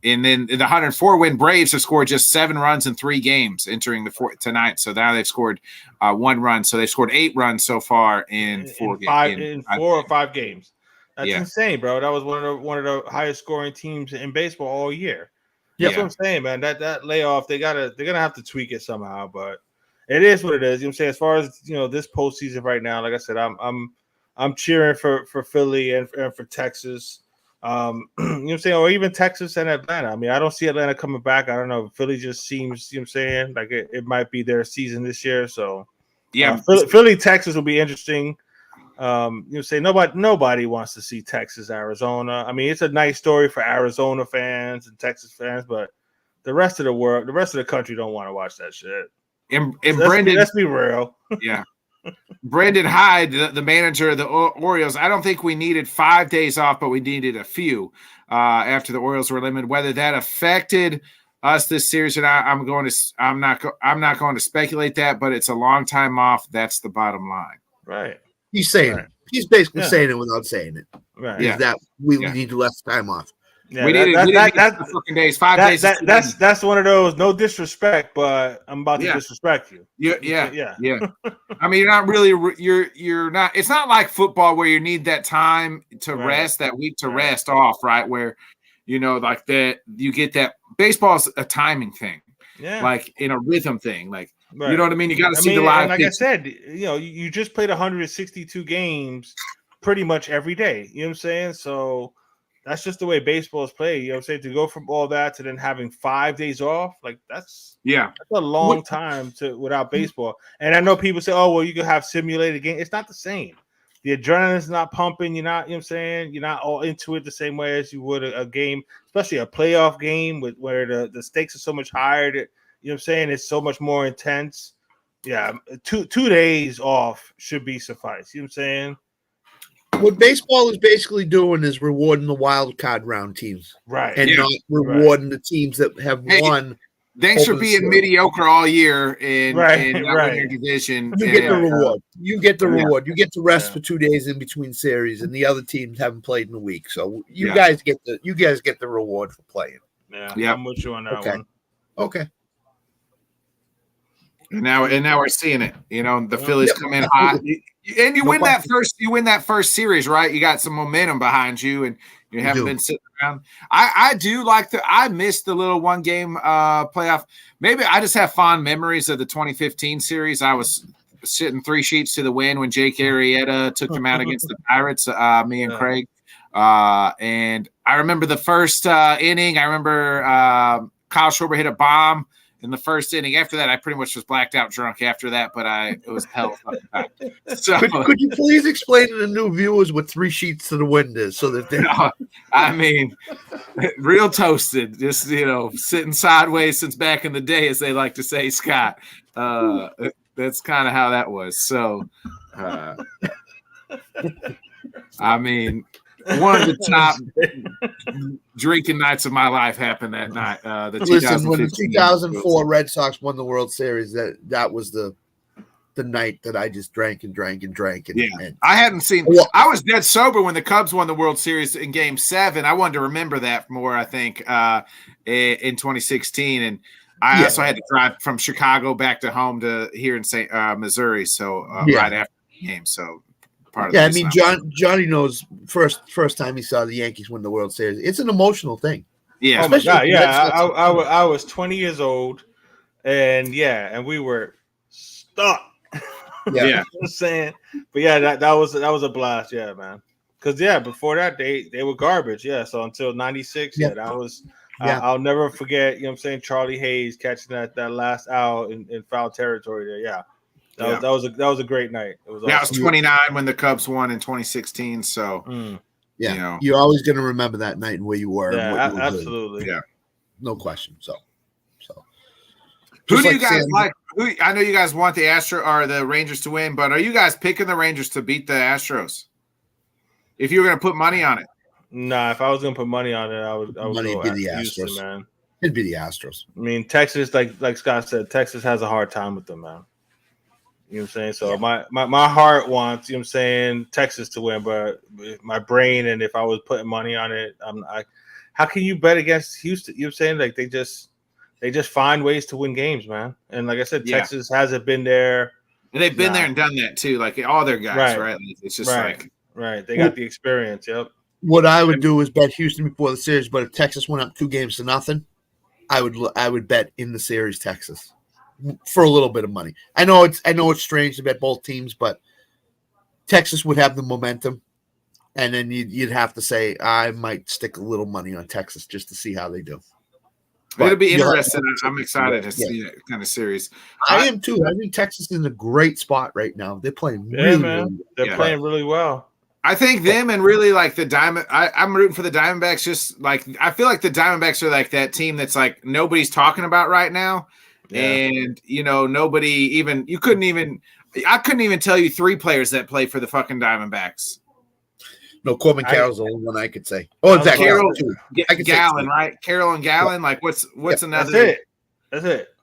And then the 104-win Braves have scored just 7 runs in 3 games entering the tonight. So now they've scored 1 run. So they've scored 8 runs so far in 4 or 5 games. That's Yeah. insane, bro. That was one of the highest scoring teams in baseball all year. That's what I'm saying, man. That layoff, they're gonna have to tweak it somehow, but it is what it is. You know what I'm saying? As far as this postseason right now, like I said, I'm cheering for Philly and for Texas. You know what I'm saying, or even Texas and Atlanta. I mean, I don't see Atlanta coming back. I don't know. Philly just seems, you know what I'm saying, like it might be their season this year. So yeah, Philly, Texas will be interesting. You know what I'm saying, nobody wants to see Texas, Arizona. I mean, it's a nice story for Arizona fans and Texas fans, but the rest of the world, the rest of the country don't want to watch that shit. And Let's be real. Yeah. Brendan Hyde, the manager of the Orioles, I don't think we needed 5 days off, but we needed a few after the Orioles were eliminated. Whether that affected us this series, and I'm not going to speculate that, but it's a long time off. That's the bottom line. Right. He's saying Right. he's basically saying it without saying it. Right. Is that we need less time off. Yeah, we needed fucking days. 5 days. That's one of those. No disrespect, but I'm about to disrespect you. Yeah. I mean, you're not really. You're not. It's not like football where you need that time to rest, that week to rest off, right? Where like that, you get that. Baseball's a timing thing, like in a rhythm thing, like. Right. You know what I mean? You got to see the live. Like I said, you just played 162 games pretty much every day. You know what I'm saying? So that's just the way baseball is played. You know what I'm saying? To go from all that to then having 5 days off, like that's a long time without baseball. And I know people say, oh, well, you can have simulated game. It's not the same. The adrenaline's not pumping. You're not, you know what I'm saying? You're not all into it the same way as you would a game, especially a playoff game where the stakes are so much higher. You know what I'm saying? It's so much more intense. Yeah, 2 days off should be suffice. You know what I'm saying? What baseball is basically doing is rewarding the wild card round teams, right? And not rewarding the teams that have won. Thanks for being mediocre all year in your division. You get the reward. You get the reward. You get to rest for 2 days in between series, and the other teams haven't played in a week. So you guys get the reward for playing. Yeah, I'm with you on that one. Okay. And now we're seeing it. The Phillies come in hot, and you win that first series, right? You got some momentum behind you, and you haven't been sitting around. I do like I missed the little 1-game playoff. Maybe I just have fond memories of the 2015 series. I was sitting 3 sheets to the wind when Jake Arrieta took them out against the Pirates. Me and Craig, and I remember the first inning. I remember Kyle Schwarber hit a bomb in the first inning. After that, I pretty much was blacked out drunk after that, but it was hell of a time. So, could you please explain to the new viewers what 3 sheets to the wind is so that they I mean, real toasted, just, sitting sideways since back in the day, as they like to say, Scott. That's kind of how that was. So, I mean, one of the top drinking nights of my life happened that night. Listen, when the 2004 Red Sox won the World Series, that was the night that I just drank. And I hadn't seen. I was dead sober when the Cubs won the World Series in Game 7. I wanted to remember that more. I think in 2016, and I also had to drive from Chicago back to home to here in St. Missouri. So right after the game, so. I mean, Johnny knows first time he saw the Yankees win the World Series. It's an emotional thing. Yeah. Oh my God, yeah. I was 20 years old, and we were stuck. Yeah. You know what I'm saying? But that was a blast, man. Because before that they were garbage. So until 96, that was. I'll never forget. You know what I'm saying? Charlie Hayes catching that last out in foul territory there. Yeah. That was a great night. It was awesome. It was 29 when the Cubs won in 2016. So you're always going to remember that night and where you were. Yeah, and what you were absolutely. doing. No question. So who do you guys like? I know you guys want the the Rangers to win, but are you guys picking the Rangers to beat the Astros? If you were going to put money on it. Nah, if I was gonna put money on it, I would Money go would be the Houston, Astros. man. It'd be the Astros. I mean, Texas, like Scott said, Texas has a hard time with them, man. You know what I'm saying? So my heart wants, you know what I'm saying, Texas to win, but my brain, and if I was putting money on it, how can you bet against Houston? You know what I'm saying? Like they just find ways to win games, man. And like I said, Texas hasn't been there. And they've been there and done that too. Like all their guys, right? It's just right. They got the experience. Yep. What I would do is bet Houston before the series, but if Texas went up 2-0, I would bet in the series Texas for a little bit of money. I know it's strange to bet both teams, but Texas would have the momentum, and then you'd have to say I might stick a little money on Texas just to see how they do. But it'll be interesting. I'm excited to see that kind of series. I am too. I think Texas is in a great spot right now. They're playing really well. They're playing really well. I think them and really like the Diamond. I'm rooting for the Diamondbacks. Just like I feel like the Diamondbacks are like that team that's like nobody's talking about right now, and nobody even I couldn't even tell you 3 players that play for the fucking Diamondbacks. No, Corbin Carroll's the only one I could say. Oh, Zach Carroll, Gallen, Gallen, right? Carroll and Gallen. Like what's another? That's it.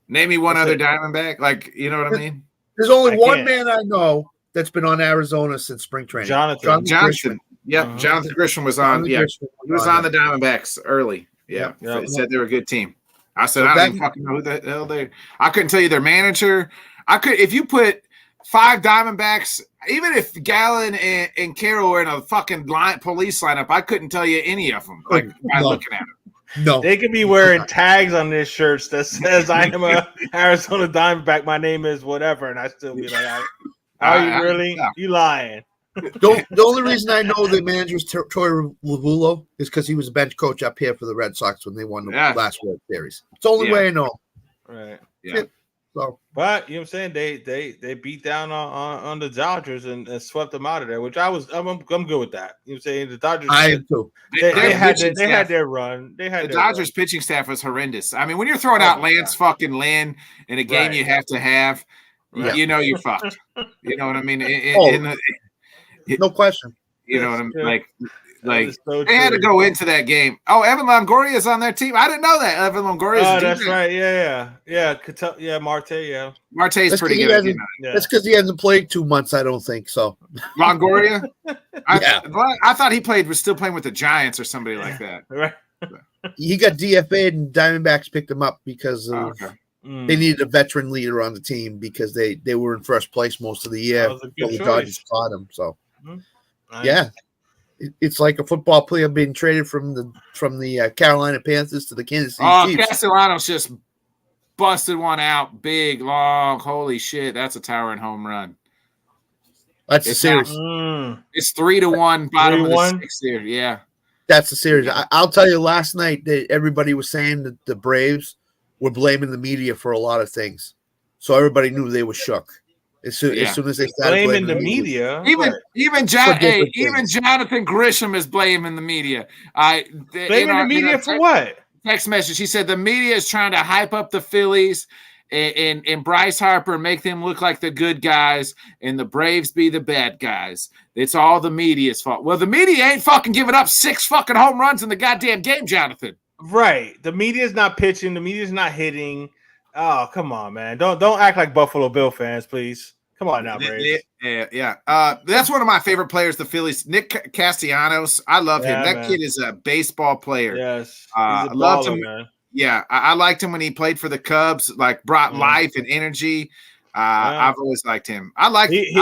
Name me one other Diamondback. Like you know what I mean? There's only one man I know that's been on Arizona since spring training. Jonathan. Yep. Jonathan Grisham was on. He was on the Diamondbacks early. Yeah. He said they were a good team. I said, I don't even fucking know who the hell they. I couldn't tell you their manager. If you put 5 Diamondbacks, even if Gallen and Carroll were in a fucking police lineup, I couldn't tell you any of them. Like by looking at them. No, they could be wearing tags on their shirts that says "I am a Arizona Diamondback. My name is whatever," and I still be like, "Are you really? You lying?" The only reason I know the manager is Troy Lavulo is because he was a bench coach up here for the Red Sox when they won the last World Series. It's the only way I know. Right. Yeah. So, but you know what I'm saying, they beat down on the Dodgers and swept them out of there, which I'm good with that. You know what I'm saying, the Dodgers. I am too. They had their run. The Dodgers pitching staff was horrendous. I mean, when you're throwing out Lance fucking Lynn in a game you have to have, you're fucked. You know what I mean? No question. You know what I'm like so they had to go into that game. Oh, Evan Longoria is on their team. I didn't know that. Evan Longoria. Oh, that's right. Yeah. Marte. Yeah, Marte's pretty good. That's because he hasn't played 2 months. I don't think so. Longoria. I thought he was still playing with the Giants or somebody like that. Right. He got DFA'd and Diamondbacks picked him up because they needed a veteran leader on the team because they were in first place most of the year. The Dodgers caught him. So, nice. It's like a football player being traded from the Carolina Panthers to the Kansas City Chiefs. Castellanos just busted one out, big, long. Holy shit, that's a towering home run. That's the series. It's 3-1, bottom of the 6th series. Yeah, that's the series. I'll tell you. Last night, everybody was saying that the Braves were blaming the media for a lot of things, so everybody knew they were shook. As soon as they started blaming the media, even Jonathan Grisham is blaming the media. Blaming the media for what? Text message. He said the media is trying to hype up the Phillies and Bryce Harper and make them look like the good guys, and the Braves be the bad guys. It's all the media's fault. Well, the media ain't fucking giving up 6 fucking home runs in the goddamn game, Jonathan. Right. The media's not pitching. The media's not hitting. Oh, come on, man. Don't act like Buffalo Bill fans, please. Come on now, Braves. Yeah. That's one of my favorite players, the Phillies. Nick Castellanos. I love him. That kid is a baseball player. Yes. I loved him. Man. Yeah, I liked him when he played for the Cubs, like brought life and energy. I've always liked him.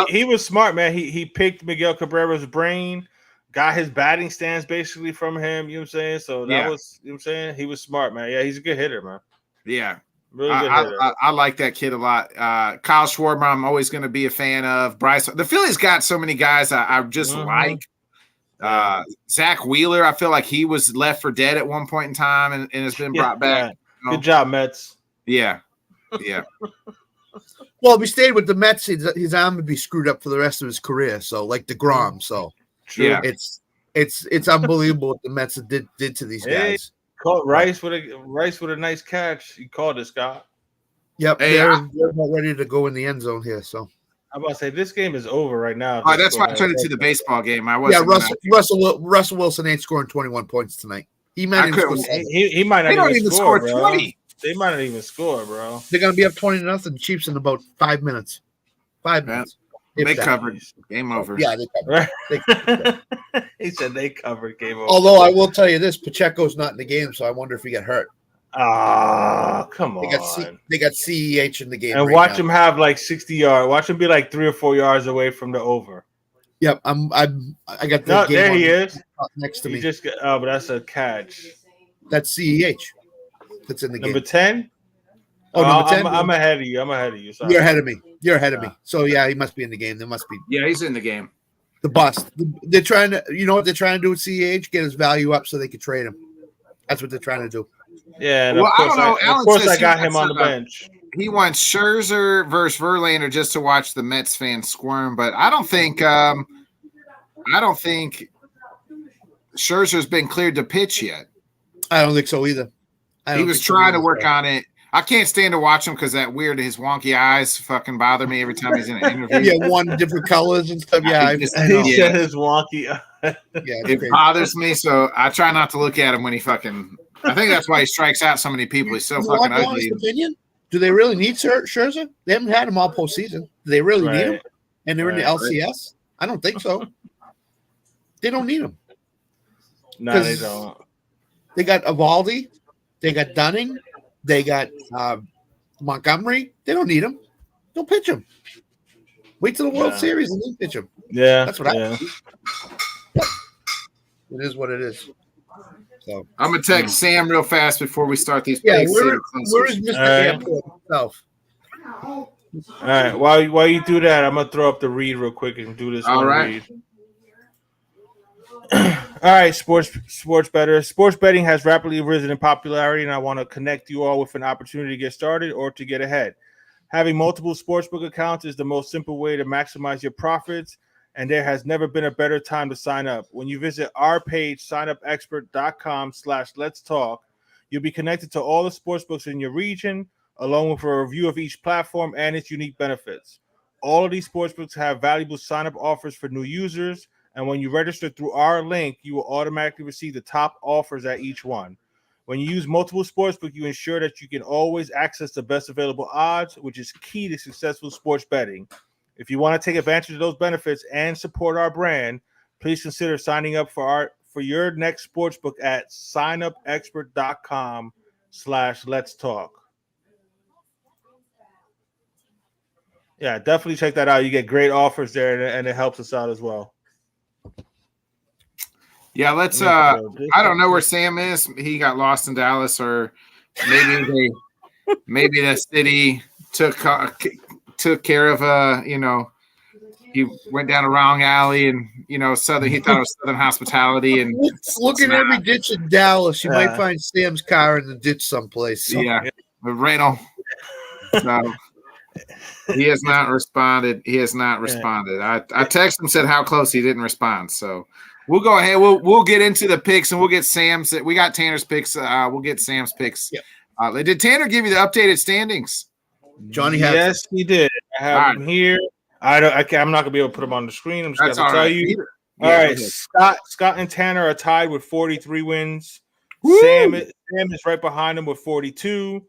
He was smart, man. He picked Miguel Cabrera's brain, got his batting stance basically from him. You know what I'm saying? So that was, you know what I'm saying? He was smart, man. Yeah, he's a good hitter, man. Yeah. Really good hitter. I like that kid a lot. Kyle Schwarber, I'm always going to be a fan of. Bryce, the Phillies got so many guys I just like. Zach Wheeler, I feel like he was left for dead at one point in time and has been brought back. Good job, Mets. Yeah. Well, if he stayed with the Mets, his arm would be screwed up for the rest of his career. So, like DeGrom. So, it's unbelievable what the Mets did to these guys. Caught Rice with a nice catch. He called it, Scott. Yep, they're not ready to go in the end zone here. So I'm about to say this game is over right now. Oh, that's why I turned it to the baseball game. I Yeah, wasn't. Russell Wilson ain't scoring 21 points tonight. He might even score 7. He might not They don't even score, bro. 20. They might not even score, bro. They're gonna be up 20-0 Chiefs in about 5 minutes. 5 minutes. They covered. Game over. Yeah, they covered. Right. He said they covered game over. Although I will tell you this, Pacheco's not in the game, so I wonder if he got hurt. Come on. They got CEH in the game. And right watch now. him have like 60 yards. Watch him be like 3 or 4 yards away from the over. Yep, I got the No, game there on he is. next to He me. just but that's a catch. That's CEH. That's in the game. Number 10? Oh, number 10. I'm ahead of you. Sorry. You're ahead of me. You're ahead of me. So yeah, he must be in the game. There must be Yeah, he's in the game. the bust. They're trying to, you know what they're trying to do with CEH? Get his value up so they could trade him. That's what they're trying to do. Yeah, and Well, of I course, don't know. of Alan course says I he got him wants on the bench. He wants Scherzer versus Verlander just to watch the Mets fans squirm, but I don't think Scherzer's been cleared to pitch yet. I don't think so either. He was trying to work on it. I can't stand to watch him because that weird, his wonky eyes fucking bother me every time he's in an interview. Yeah, one different colors and stuff. Yeah, He just- He Yeah. said his wonky. yeah. It Okay. bothers me, so I try not to look at him when he fucking. I think that's why he strikes out so many people. He's so You fucking want my honest ugly. opinion? Do they really need Scherzer? They haven't had him all postseason. Do they really need him? Right. And they're in the Right. LCS? I don't think so. They don't need him. No, they 'Cause- don't. They got Evaldi, they got Dunning, they got Montgomery. They don't need him. Don't pitch him. Wait till the World Yeah. Series and then pitch him. Yeah, That's what I yeah. think. It is what it is. So I'm gonna text Sam real fast before we start these. yeah, picks. where is Mr. All right. Airport himself? All right. While you do that, I'm gonna throw up the read real quick and do this. All one right. read. All right, sports bettor. Sports betting has rapidly risen in popularity, and I want to connect you all with an opportunity to get started or to get ahead. Having multiple sportsbook accounts is the most simple way to maximize your profits, and there has never been a better time to sign up. When you visit our page, signupexpert.com/let's talk, you'll be connected to all the sportsbooks in your region, along with a review of each platform and its unique benefits. All of these sportsbooks have valuable sign-up offers for new users, and when you register through our link, you will automatically receive the top offers at each one. When you use multiple sportsbooks, you ensure that you can always access the best available odds, which is key to successful sports betting. If you want to take advantage of those benefits and support our brand, please consider signing up for your next sportsbook at signupexpert.com/let's talk. Yeah, definitely check that out. You get great offers there, and it helps us out as well. Yeah, let's. I don't know where Sam is. He got lost in Dallas, or maybe the city took care of he went down a wrong alley, and Southern. He thought it was Southern hospitality, and Look at every ditch in Dallas. You might find Sam's car in the ditch someplace. So. yeah, a rental. So he has not responded. I texted him, said how close. He didn't respond. So we'll go ahead. We'll get into the picks, and we'll get Sam's. We got Tanner's picks. We'll get Sam's picks. Yep. Did Tanner give you the updated standings? Johnny has Yes, he did. I have him here. I'm not gonna be able to put him on the screen. I'm just That's gonna all tell right. you. Yeah, All go right, ahead. Scott and Tanner are tied with 43 wins. Woo! Sam is right behind him with 42.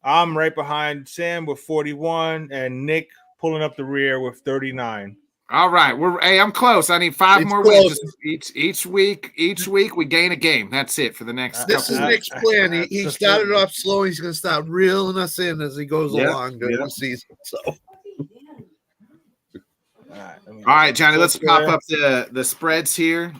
I'm right behind Sam with 41, and Nick pulling up the rear with 39. All right, I'm close. I need 5 It's more close. wins each week. Each week we gain a game. That's it for the next. This is couple Nick's plan. He That's started a- off slow. He's going to start reeling us in as he goes Yep, along during yep. the season. So All right, Johnny. Let's pop up the spreads here.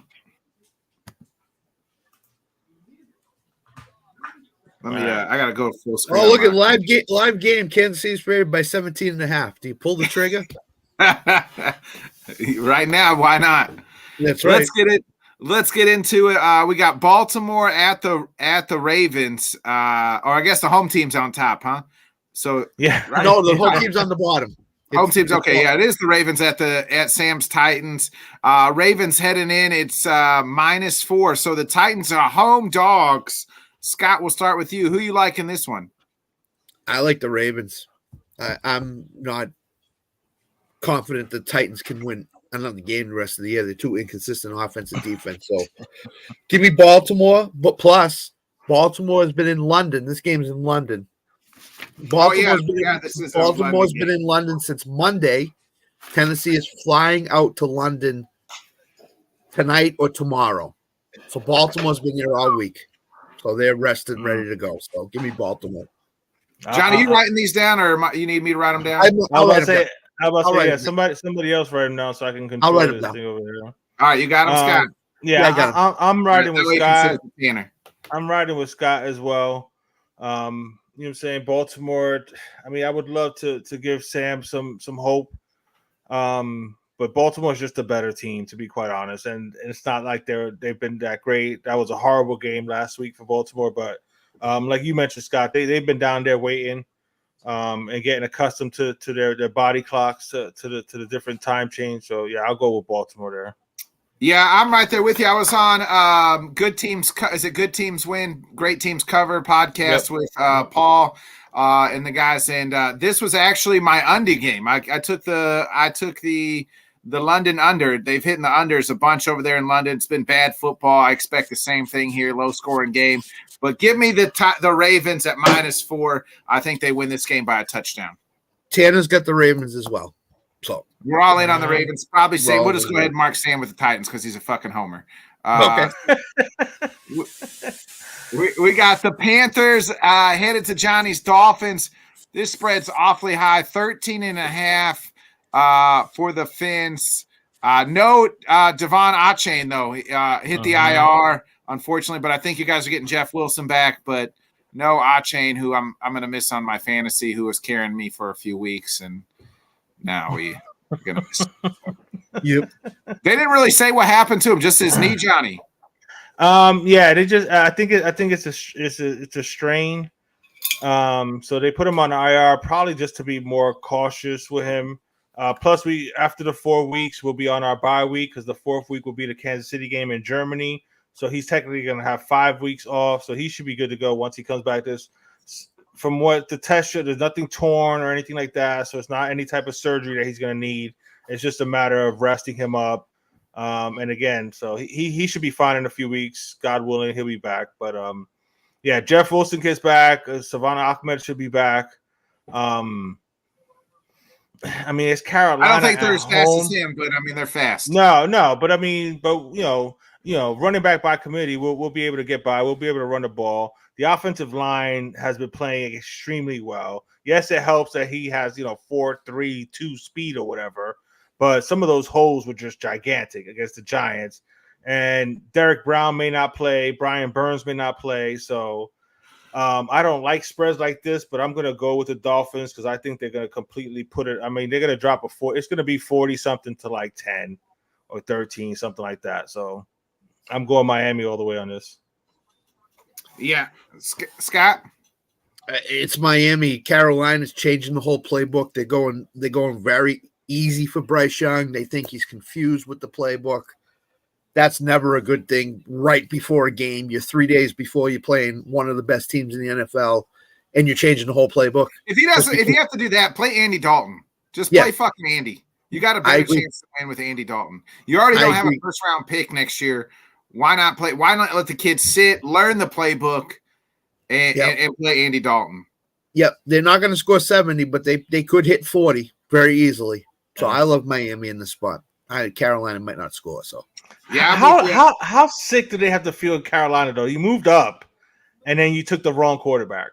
Let me. I gotta go full screen. look at live game. Kansas City's favored by 17.5. Do you pull the trigger? right now. Why not? That's right. Let's get into it. We got Baltimore at the Ravens. Or I guess the home team's on top, huh? So Yeah. right? No, the whole team's on the bottom. Home team's okay. Yeah, it is the Ravens at Sam's Titans. Ravens heading in. It's -4. So the Titans are home dogs. Scott, we'll start with you. Who you like in this one? I like the Ravens. I'm not confident the Titans can win another game the rest of the year. They're too inconsistent offense and defense. So give me Baltimore, but plus Baltimore has been in London. This game's in London. Baltimore's been in London since Monday. Tennessee is flying out to London tonight or tomorrow. So Baltimore's been there all week. So they're rested and ready to go. So give me Baltimore. Johnny, you writing these down, or you need me to write them down? I'll say, somebody else write them down so I can control this thing over here. All right, you got them, Scott. Yeah, I'm riding with Scott. I'm riding with Scott as well. You know what I'm saying? Baltimore. I mean, I would love to give Sam some hope. But Baltimore's just a better team, to be quite honest. And it's not like they've been that great. That was a horrible game last week for Baltimore, but like you mentioned, Scott, they've been down there waiting and getting accustomed to their body clocks to the different time change. So yeah, I'll go with Baltimore there. Yeah, I'm right there with you. I was on Good Teams. Is it Good Teams Win, Great Teams Cover podcast with Paul and the guys, and this was actually my undie game. I took the London under. They've hit in the unders a bunch over there in London. It's been bad football. I expect the same thing here, low scoring game. But give me the Ravens at -4. I think they win this game by a touchdown. Tanner's got the Ravens as well. So we're all in on the Ravens. Probably Sam. We'll just go ahead and mark Sam with the Titans because he's a fucking homer. Okay. we got the Panthers headed to Johnny's Dolphins. This spread's awfully high, 13.5 for the Fins. No Devon Achane, though. Hit the IR, unfortunately, but I think you guys are getting Jeff Wilson back, but no Achane, who I'm going to miss on my fantasy, who was carrying me for a few weeks, and now we're going to miss. Yep. They didn't really say what happened to him, just his knee, Johnny. Yeah, they just I think it's a strain. So they put him on IR probably just to be more cautious with him. Plus, after the 4 weeks, we'll be on our bye week because the 4th week will be the Kansas City game in Germany. So he's technically going to have 5 weeks off. So he should be good to go once he comes back. From what the test showed, there's nothing torn or anything like that. So it's not any type of surgery that he's going to need. It's just a matter of resting him up. And again, so he should be fine in a few weeks. God willing, he'll be back. But yeah, Jeff Wilson gets back. Savannah Ahmed should be back. I mean, it's Carolina. I don't think they're as fast as him, but I mean, they're fast. No, but I mean, you know, running back by committee, we'll be able to get by. We'll be able to run the ball. The offensive line has been playing extremely well. Yes, it helps that he has 4.32 speed or whatever, but some of those holes were just gigantic against the Giants. And Derek Brown may not play. Brian Burns may not play. So I don't like spreads like this, but I'm going to go with the Dolphins because I think they're going to completely put it. I mean, they're going to drop a 4. It's going to be 40-something to like 10 or 13, something like that. So I'm going Miami all the way on this. Yeah. Scott? It's Miami. Carolina's changing the whole playbook. They're going very easy for Bryce Young. They think he's confused with the playbook. That's never a good thing right before a game. You're 3 days before you're playing one of the best teams in the NFL, and you're changing the whole playbook. If you have to do that, play Andy Dalton. Just play fucking Andy. You got a better chance to win with Andy Dalton. You already don't have a first-round pick next year. Why not play? Why not let the kids sit, learn the playbook, and play Andy Dalton? Yep, they're not going to score 70, but they could hit 40 very easily. So I love Miami in the spot. Carolina might not score. So yeah, how sick do they have to feel in Carolina though? You moved up, and then you took the wrong quarterback.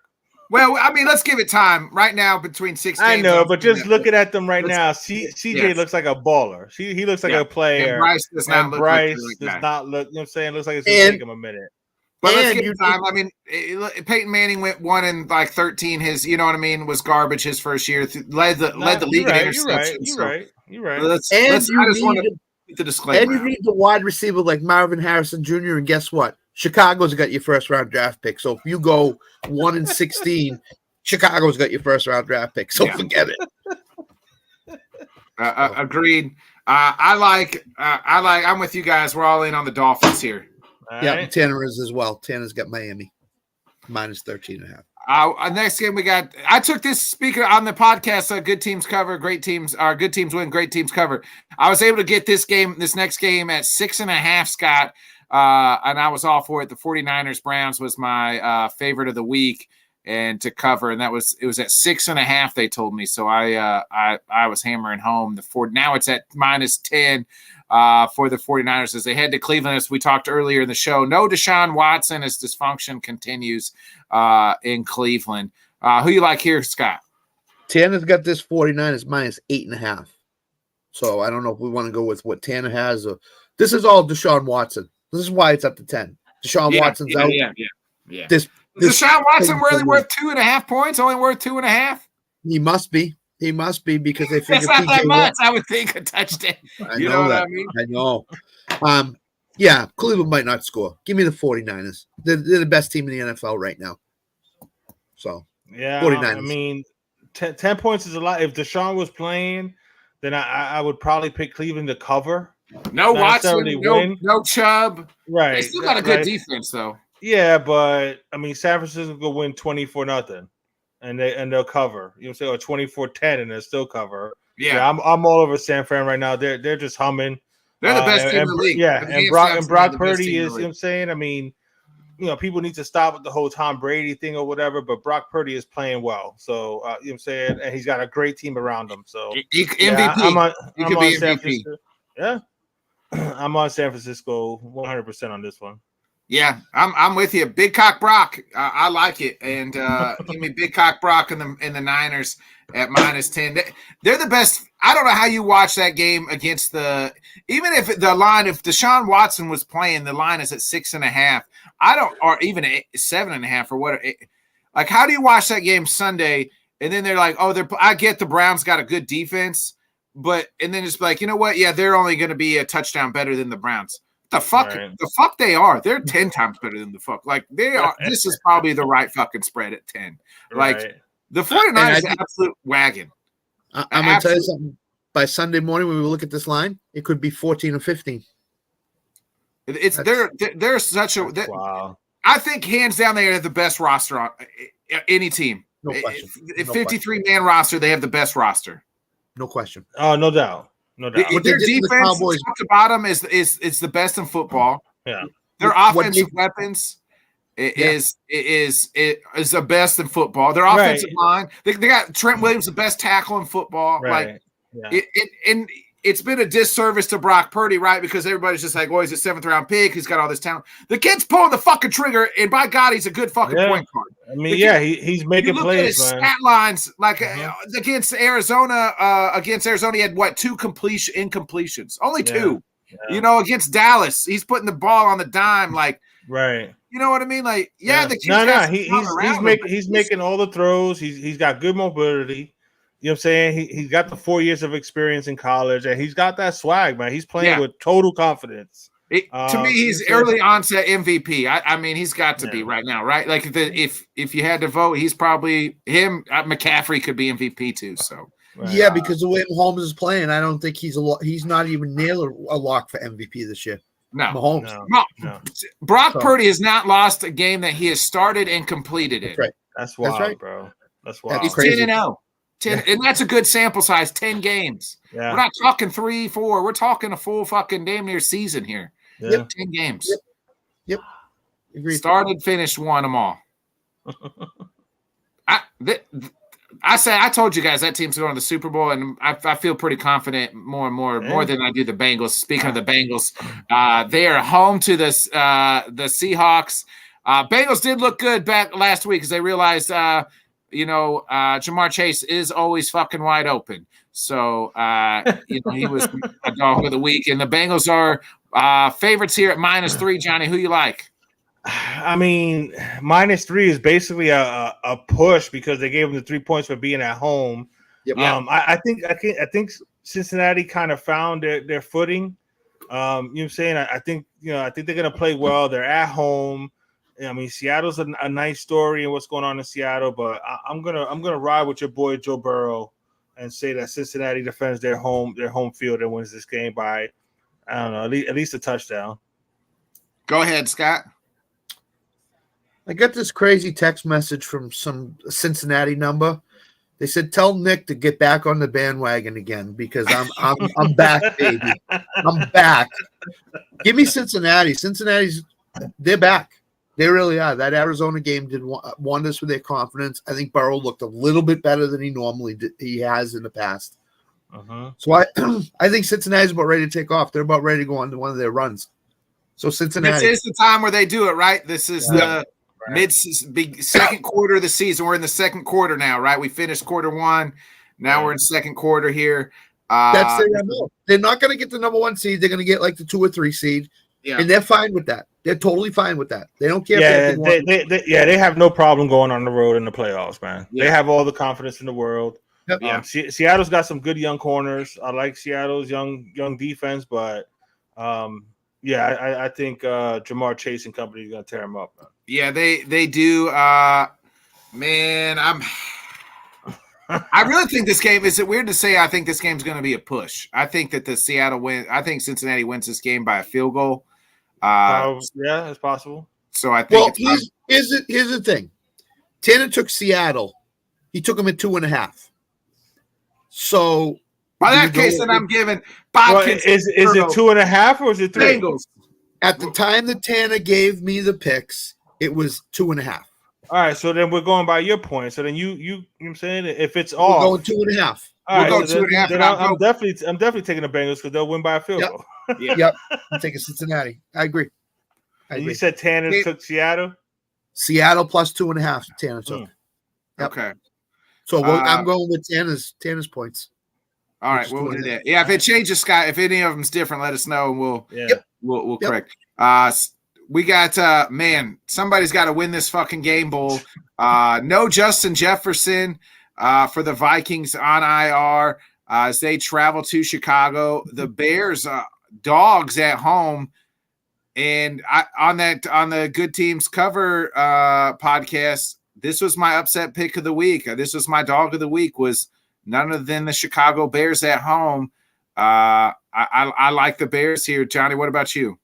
Well, I mean, let's give it time. Right now, between 6 games. I know, but just looking at them right now, CJ looks like a baller. He looks like a player. And Bryce does not look. You know what I'm saying? Looks like it's going to take him a minute. But let's give it time. I mean, Peyton Manning went 1 in like 13. His, you know what I mean, was garbage his first year. Led the league in interceptions. You're right. I just want to get the disclaimer. And you need the wide receiver like Marvin Harrison Jr. And guess what? Chicago's got your first round draft pick. So if you go 1 in 16, Chicago's got your first round draft pick. So forget it. Agreed. I'm with you guys. We're all in on the Dolphins here. Right. Tanner is as well. Tanner's got Miami. minus 13.5. Next game we got. I took this speaker on the podcast. Good teams cover, great teams. Good teams win, great teams cover. I was able to get this next game at 6.5, Scott, and I was all for it. The 49ers Browns was my favorite of the week and to cover, and it was at 6.5. They told me, so I was hammering home now it's at minus 10. For the 49ers as they head to Cleveland. As we talked earlier in the show, no Deshaun Watson as dysfunction continues in Cleveland. Who you like here, Scott? Tanner's got this 49ers minus 8.5. So I don't know if we want to go with what Tanner has. This is all Deshaun Watson. This is why it's up to 10. Deshaun Watson's out. Yeah. This Deshaun Watson really worth 2.5 points? Only worth 2.5? He must be. He must be because they figure that's not that much. I would think a touchdown. You know what I mean? I know. Yeah, Cleveland might not score. Give me the 49ers. They're the best team in the NFL right now. So, yeah, 49ers. I mean, 10 points is a lot. If Deshaun was playing, then I would probably pick Cleveland to cover. No Watson, no Chubb. Right. They still got a good defense, though. Yeah, but, I mean, San Francisco will win 24-0. And they'll cover. You know, say 24-10, and they'll still cover. Yeah, I'm all over San Fran right now. They're just humming. They're the best team in the league. Yeah, and Brock Purdy is. You know what I'm saying? I mean, you know, people need to stop with the whole Tom Brady thing or whatever. But Brock Purdy is playing well. So you know what I'm saying, and he's got a great team around him. So MVP. I'm on MVP. San Francisco. Yeah, I'm on San Francisco 100% on this one. Yeah, I'm with you. Big Cock Brock, I like it, and give me Big Cock Brock in the Niners at minus 10. They're the best. I don't know how you watch that game against even if the line, if Deshaun Watson was playing, the line is at 6.5. Or even 7.5 or what? Like, how do you watch that game Sunday? And then they're like, I get the Browns got a good defense, and then it's like, you know what? Yeah, they're only going to be a touchdown better than the Browns. The fuck they are. They're 10 times better than the fuck. Like, they are. This is probably the right fucking spread at 10. Like, the 49ers is an absolute wagon. I'm going to tell you something. By Sunday morning, when we look at this line, it could be 14 or 15. They're such a wow. I think hands down they have the best roster on any team. No question. 53-man roster, they have the best roster. No question. Oh, no doubt. No doubt. Their defense, top to bottom, is the best in football. Yeah. Their offensive weapons is the best in football. Their offensive line, they got Trent Williams, the best tackle in football. Right. Like, and it's been a disservice to Brock Purdy, right? Because everybody's just like, he's a 7th-round pick. He's got all this talent. The kid's pulling the fucking trigger, and by God, he's a good fucking point guard. I mean, he's making plays. At his stat lines, like against Arizona, he had 2 incompletions, only 2. Yeah. You know, against Dallas, he's putting the ball on the dime, like right. You know what I mean? Like, the kid he's making all the throws. He's got good mobility. You know what I'm saying? He's got the 4 years of experience in college, and he's got that swag, man. He's playing with total confidence. To me, he's early onset MVP. I mean, he's got to be right now, right? Like, if you had to vote, he's probably him. McCaffrey could be MVP too. So yeah, because the way Mahomes is playing, I don't think he's not even near a lock for MVP this year. No, Mahomes. No. Brock Purdy has not lost a game that he has started and completed it. Right. That's wild, bro. That's wild. He's 10-0. 10, and that's a good sample size, 10 games. Yeah. We're not talking 3, 4. We're talking a full fucking damn near season here. Yeah. 10 games. Yep. Agreed. Started, finished, won them all. I told you guys that team's going to the Super Bowl, and I feel pretty confident more than I do the Bengals. Speaking of the Bengals, they are home to the Seahawks. Bengals did look good back last week because they realized Jamar Chase is always fucking wide open. So, he was a dog of the week. And the Bengals are favorites here at -3. Johnny, who you like? I mean, -3 is basically a push because they gave them the 3 points for being at home. Yep. I think Cincinnati kind of found their footing. You know what I'm saying? I think they're going to play well. They're at home. I mean, Seattle's a nice story and what's going on in Seattle, but I'm gonna ride with your boy Joe Burrow and say that Cincinnati defends their home field and wins this game by, I don't know, at least a touchdown. Go ahead, Scott. I got this crazy text message from some Cincinnati number. They said, "Tell Nick to get back on the bandwagon again because I'm back, baby. I'm back. Give me Cincinnati. They're back. They really are. That Arizona game did wonders for their confidence. I think Burrow looked a little bit better than he has in the past. So I think Cincinnati's about ready to take off. They're about ready to go on to one of their runs. So Cincinnati. This is the time where they do it, right? This is the second quarter of the season. We're in the second quarter now, right? We finished quarter one. Now we're in second quarter here. That's their MO. They're not going to get the number 1 seed. They're going to get like the 2 or 3 seed. Yeah. And they're fine with that. They're totally fine with that. They don't care. They have no problem going on the road in the playoffs, man. Yeah. They have all the confidence in the world. Yep. Seattle's got some good young corners. I like Seattle's young defense, but I think Jamar Chase and company is going to tear them up, man. Yeah, they do. Man, I really think this game, is it weird to say I think this game's going to be a push? I think that I think Cincinnati wins this game by a field goal. Yeah, it's possible. So I think here's the thing. Tanner took Seattle. He took them at 2.5. So by that case, then I'm giving Bodkins. Is it 2.5 or is it 3? Bengals. At the time that Tanner gave me the picks, it was 2.5. All right, so then we're going by your point. So then you know what I'm saying? If it's off, we're going 2.5. We'll go 2.5. Then I'm definitely taking the Bengals because they'll win by a field goal. Yep. I'm taking Cincinnati. I agree. You said Tanner took Seattle? Seattle plus 2.5. Tanner took. Yep. Okay. So I'm going with Tanner's points. All right, we'll do that. Yeah, if it changes, Scott, if any of them's different, let us know and we'll correct. We got somebody's got to win this fucking game bowl. No Justin Jefferson for the Vikings on IR as they travel to Chicago. The Bears dogs at home, and on the Good Teams Cover podcast, this was my upset pick of the week. This was my dog of the week, was none other than the Chicago Bears at home. I like the Bears here. Johnny, what about you?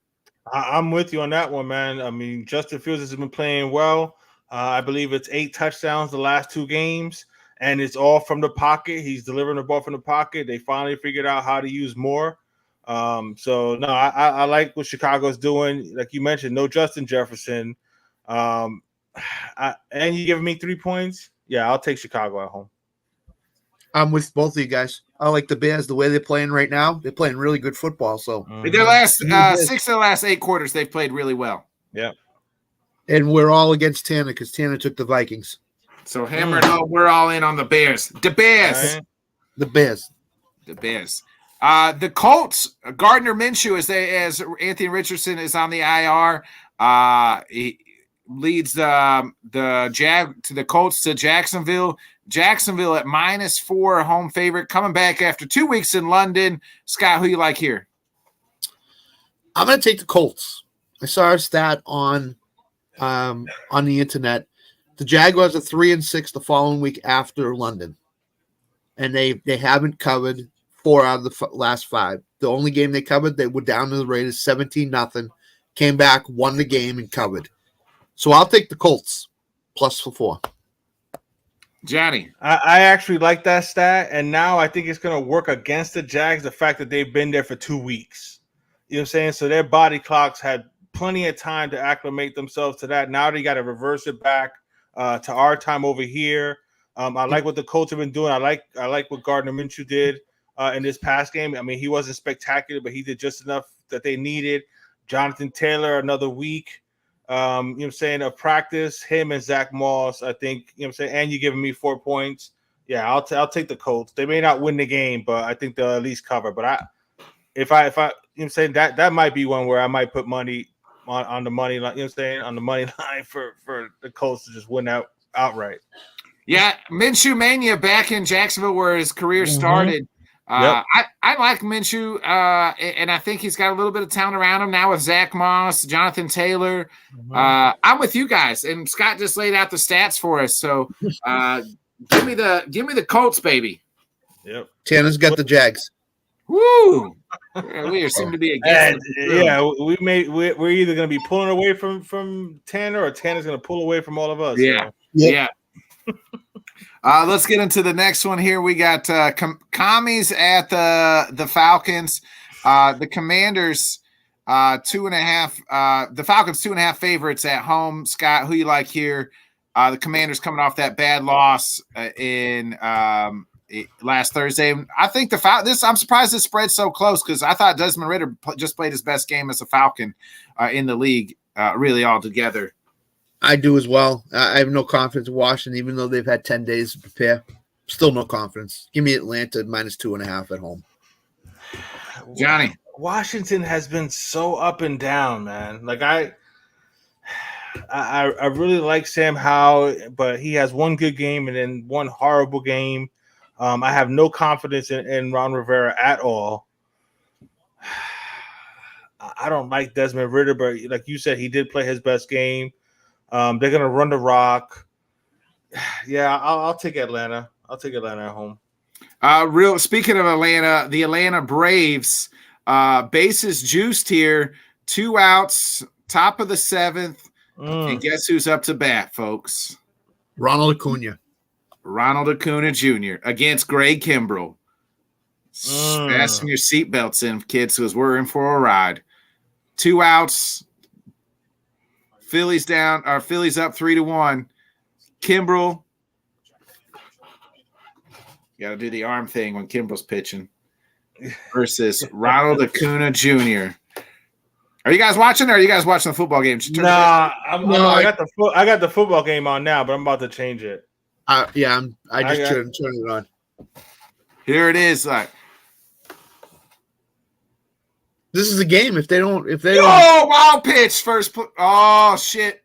I'm with you on that one, man. I mean, Justin Fields has been playing well. I believe it's 8 touchdowns the last 2 games, and it's all from the pocket. He's delivering the ball from the pocket. They finally figured out how to use more. I like what Chicago's doing. Like you mentioned, no Justin Jefferson. And you giving me 3 points? Yeah, I'll take Chicago at home. I'm with both of you guys. I like the Bears the way they're playing right now. They're playing really good football. So their last 6 of the last 8 quarters, they've played really well. Yeah. And we're all against Tanner because Tanner took the Vikings. So hammer and home, we're all in on the Bears. The Bears. Right. The Bears. The Bears. The Colts, Gardner Minshew, as Anthony Richardson is on the IR. He leads the Colts to Jacksonville. Jacksonville at -4, home favorite, coming back after 2 weeks in London. Scott, who you like here? I'm going to take the Colts. I saw a stat on the internet. The Jaguars are 3-6 the following week after London, and they haven't covered 4 out of the last 5. The only game they covered, they were down to the Raiders 17-0, came back, won the game, and covered. So I'll take the Colts +4. Johnny. I actually like that stat, and now I think it's going to work against the Jags, the fact that they've been there for 2 weeks. You know what I'm saying? So their body clocks had plenty of time to acclimate themselves to that. Now they got to reverse it back to our time over here. I like what the Colts have been doing. I like what Gardner Minshew did in this past game. I mean, he wasn't spectacular, but he did just enough that they needed. Jonathan Taylor, another week. You know what I'm saying, of practice, him and Zach Moss, I think, you know what I'm saying, and you're giving me 4 points. Yeah, I'll take the Colts. They may not win the game, but I think they'll at least cover. But if I you know what I'm saying, that might be one where I might put money on the money line, you know what I'm saying, on the money line for the Colts to just win outright. Yeah, Minshew Mania back in Jacksonville where his career started. Yep. I like Minshew, and I think he's got a little bit of talent around him now with Zach Moss, Jonathan Taylor. I'm with you guys, and Scott just laid out the stats for us. So give me the Colts, baby. Yep. Tanner's got the Jags. Woo! We seem to be against. We're either going to be pulling away from Tanner, or Tanner's going to pull away from all of us. Yeah, so. yeah. Let's get into the next one here. We got commies at the Falcons. The Commanders 2.5. The Falcons 2.5 favorites at home. Scott, who you like here? The Commanders coming off that bad loss in last Thursday. I think I'm surprised this spread's so close because I thought Desmond Ridder just played his best game as a Falcon in the league, really altogether. I do as well. I have no confidence in Washington, even though they've had 10 days to prepare. Still no confidence. Give me Atlanta -2.5 at home. Johnny. Washington has been so up and down, man. Like I really like Sam Howell, but he has one good game and then one horrible game. I have no confidence in Ron Rivera at all. I don't like Desmond Ridder, but like you said, he did play his best game. They're gonna run the rock. Yeah, I'll take Atlanta. I'll take Atlanta at home. Speaking of Atlanta, the Atlanta Braves, bases juiced here, 2 outs, top of the 7th. And guess who's up to bat, folks? Ronald Acuna Jr. against Greg Kimbrell. Fasten your seatbelts in, kids, because we're in for a ride. 2 outs. Phillies down, or Phillies up 3-1. Kimbrell. You got to do the arm thing when Kimbrell's pitching. Versus Ronald Acuna Jr. Are you guys watching, or are you guys watching the football game? I got the football game on now, but I'm about to change it. I just turned it on. Here it is. This is a game. If they don't, wild pitch first. Oh shit!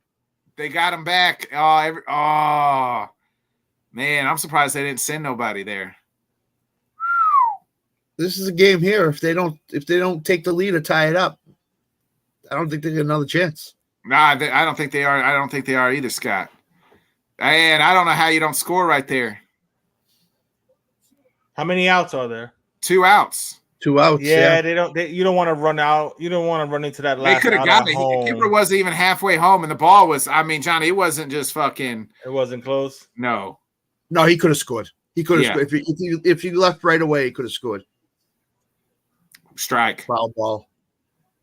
They got him back. Man, I'm surprised they didn't send nobody there. This is a game here. If they don't take the lead or tie it up, I don't think they get another chance. Nah, I don't think they are. I don't think they are either, Scott. And I don't know how you don't score right there. How many outs are there? 2 outs. 2 outs. Yeah, you don't want to run out. You don't want to run into that last. They could have got it. Kimber wasn't even halfway home, and the ball was. I mean, Johnny, it wasn't just fucking. It wasn't close. No, he could have scored. He could have scored if he left right away. He could have scored. Strike. Foul ball.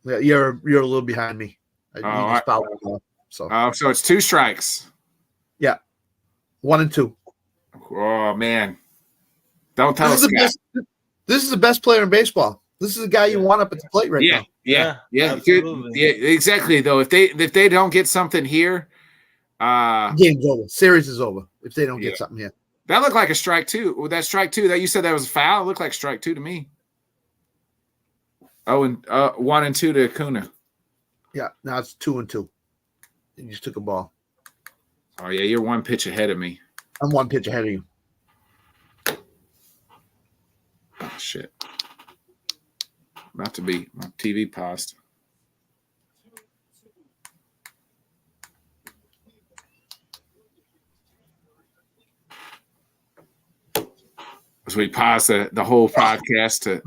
Yeah, you're a little behind me. Foul ball. So it's 2 strikes. Yeah, 1 and 2. Oh man, don't tell us. This is the best player in baseball. This is the guy you want up at the plate right now. Yeah, exactly. Though, if they don't get something here, game's over. Series is over if they don't get something here. That looked like a strike too. That strike 2 that you said that was a foul. It looked like strike 2 to me. Oh, and 1 and 2 to Acuna. Yeah, now it's 2 and 2. You just took a ball. Oh yeah, you're 1 pitch ahead of me. I'm 1 pitch ahead of you. Oh shit! About to be my TV paused. So we paused the whole podcast to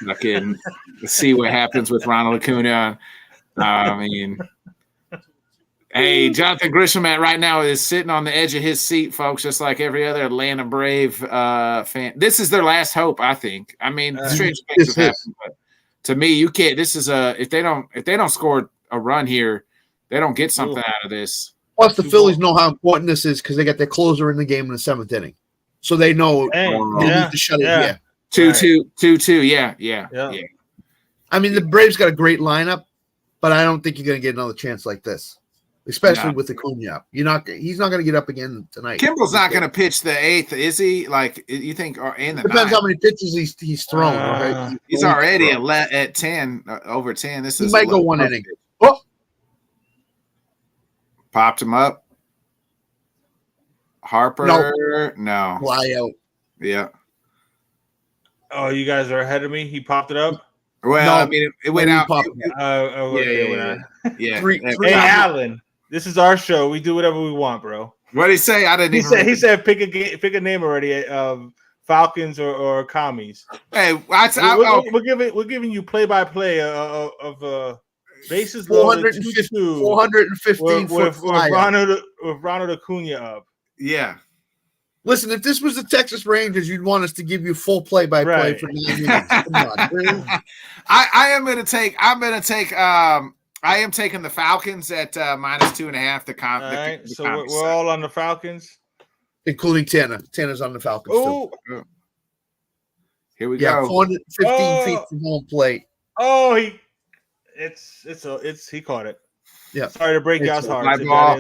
fucking see what happens with Ronald Acuna. I mean, hey, Jonathan Grisham right now is sitting on the edge of his seat, folks, just like every other Atlanta Brave fan. This is their last hope, I think. I mean, strange things have happened, but to me, you can't. This is if they don't score a run here, they don't get something out of this. Plus, the Phillies know how important this is because they got their closer in the game in the 7th inning, so they know they need to shut it here. 2-2. Yeah. I mean, the Braves got a great lineup, but I don't think you're going to get another chance like this. Especially with Acuna, he's not going to get up again tonight. Kimbrell's not going to pitch the 8th, is he? Like you think? Depends 9th. How many pitches he's thrown. Right? He's already at 10, over 10. He might go 1 inning. Oh, popped him up. Harper, no. Fly out. Yeah. Oh, you guys are ahead of me. He popped it up. Well, I mean, it went out. Yeah. Hey, Alan. This is our show. We do whatever we want, bro. What did he say? I didn't. He said pick a name already. Falcons or Commies. Hey, we're giving you play-by-play of bases loaded 415 with foot flyer. Ronald Acuna up. Yeah. Listen, if this was the Texas Rangers, you'd want us to give you full play-by-play Right. for 9 minutes. Come on, really? I am taking the Falcons at -2.5. All right, so we're all on the Falcons, Including Tanner. Tanner's on the Falcons too. Here we Yeah, go. 415 feet from home plate. Oh, he caught it. Yeah. Sorry to break y'all's Fly hearts. ball.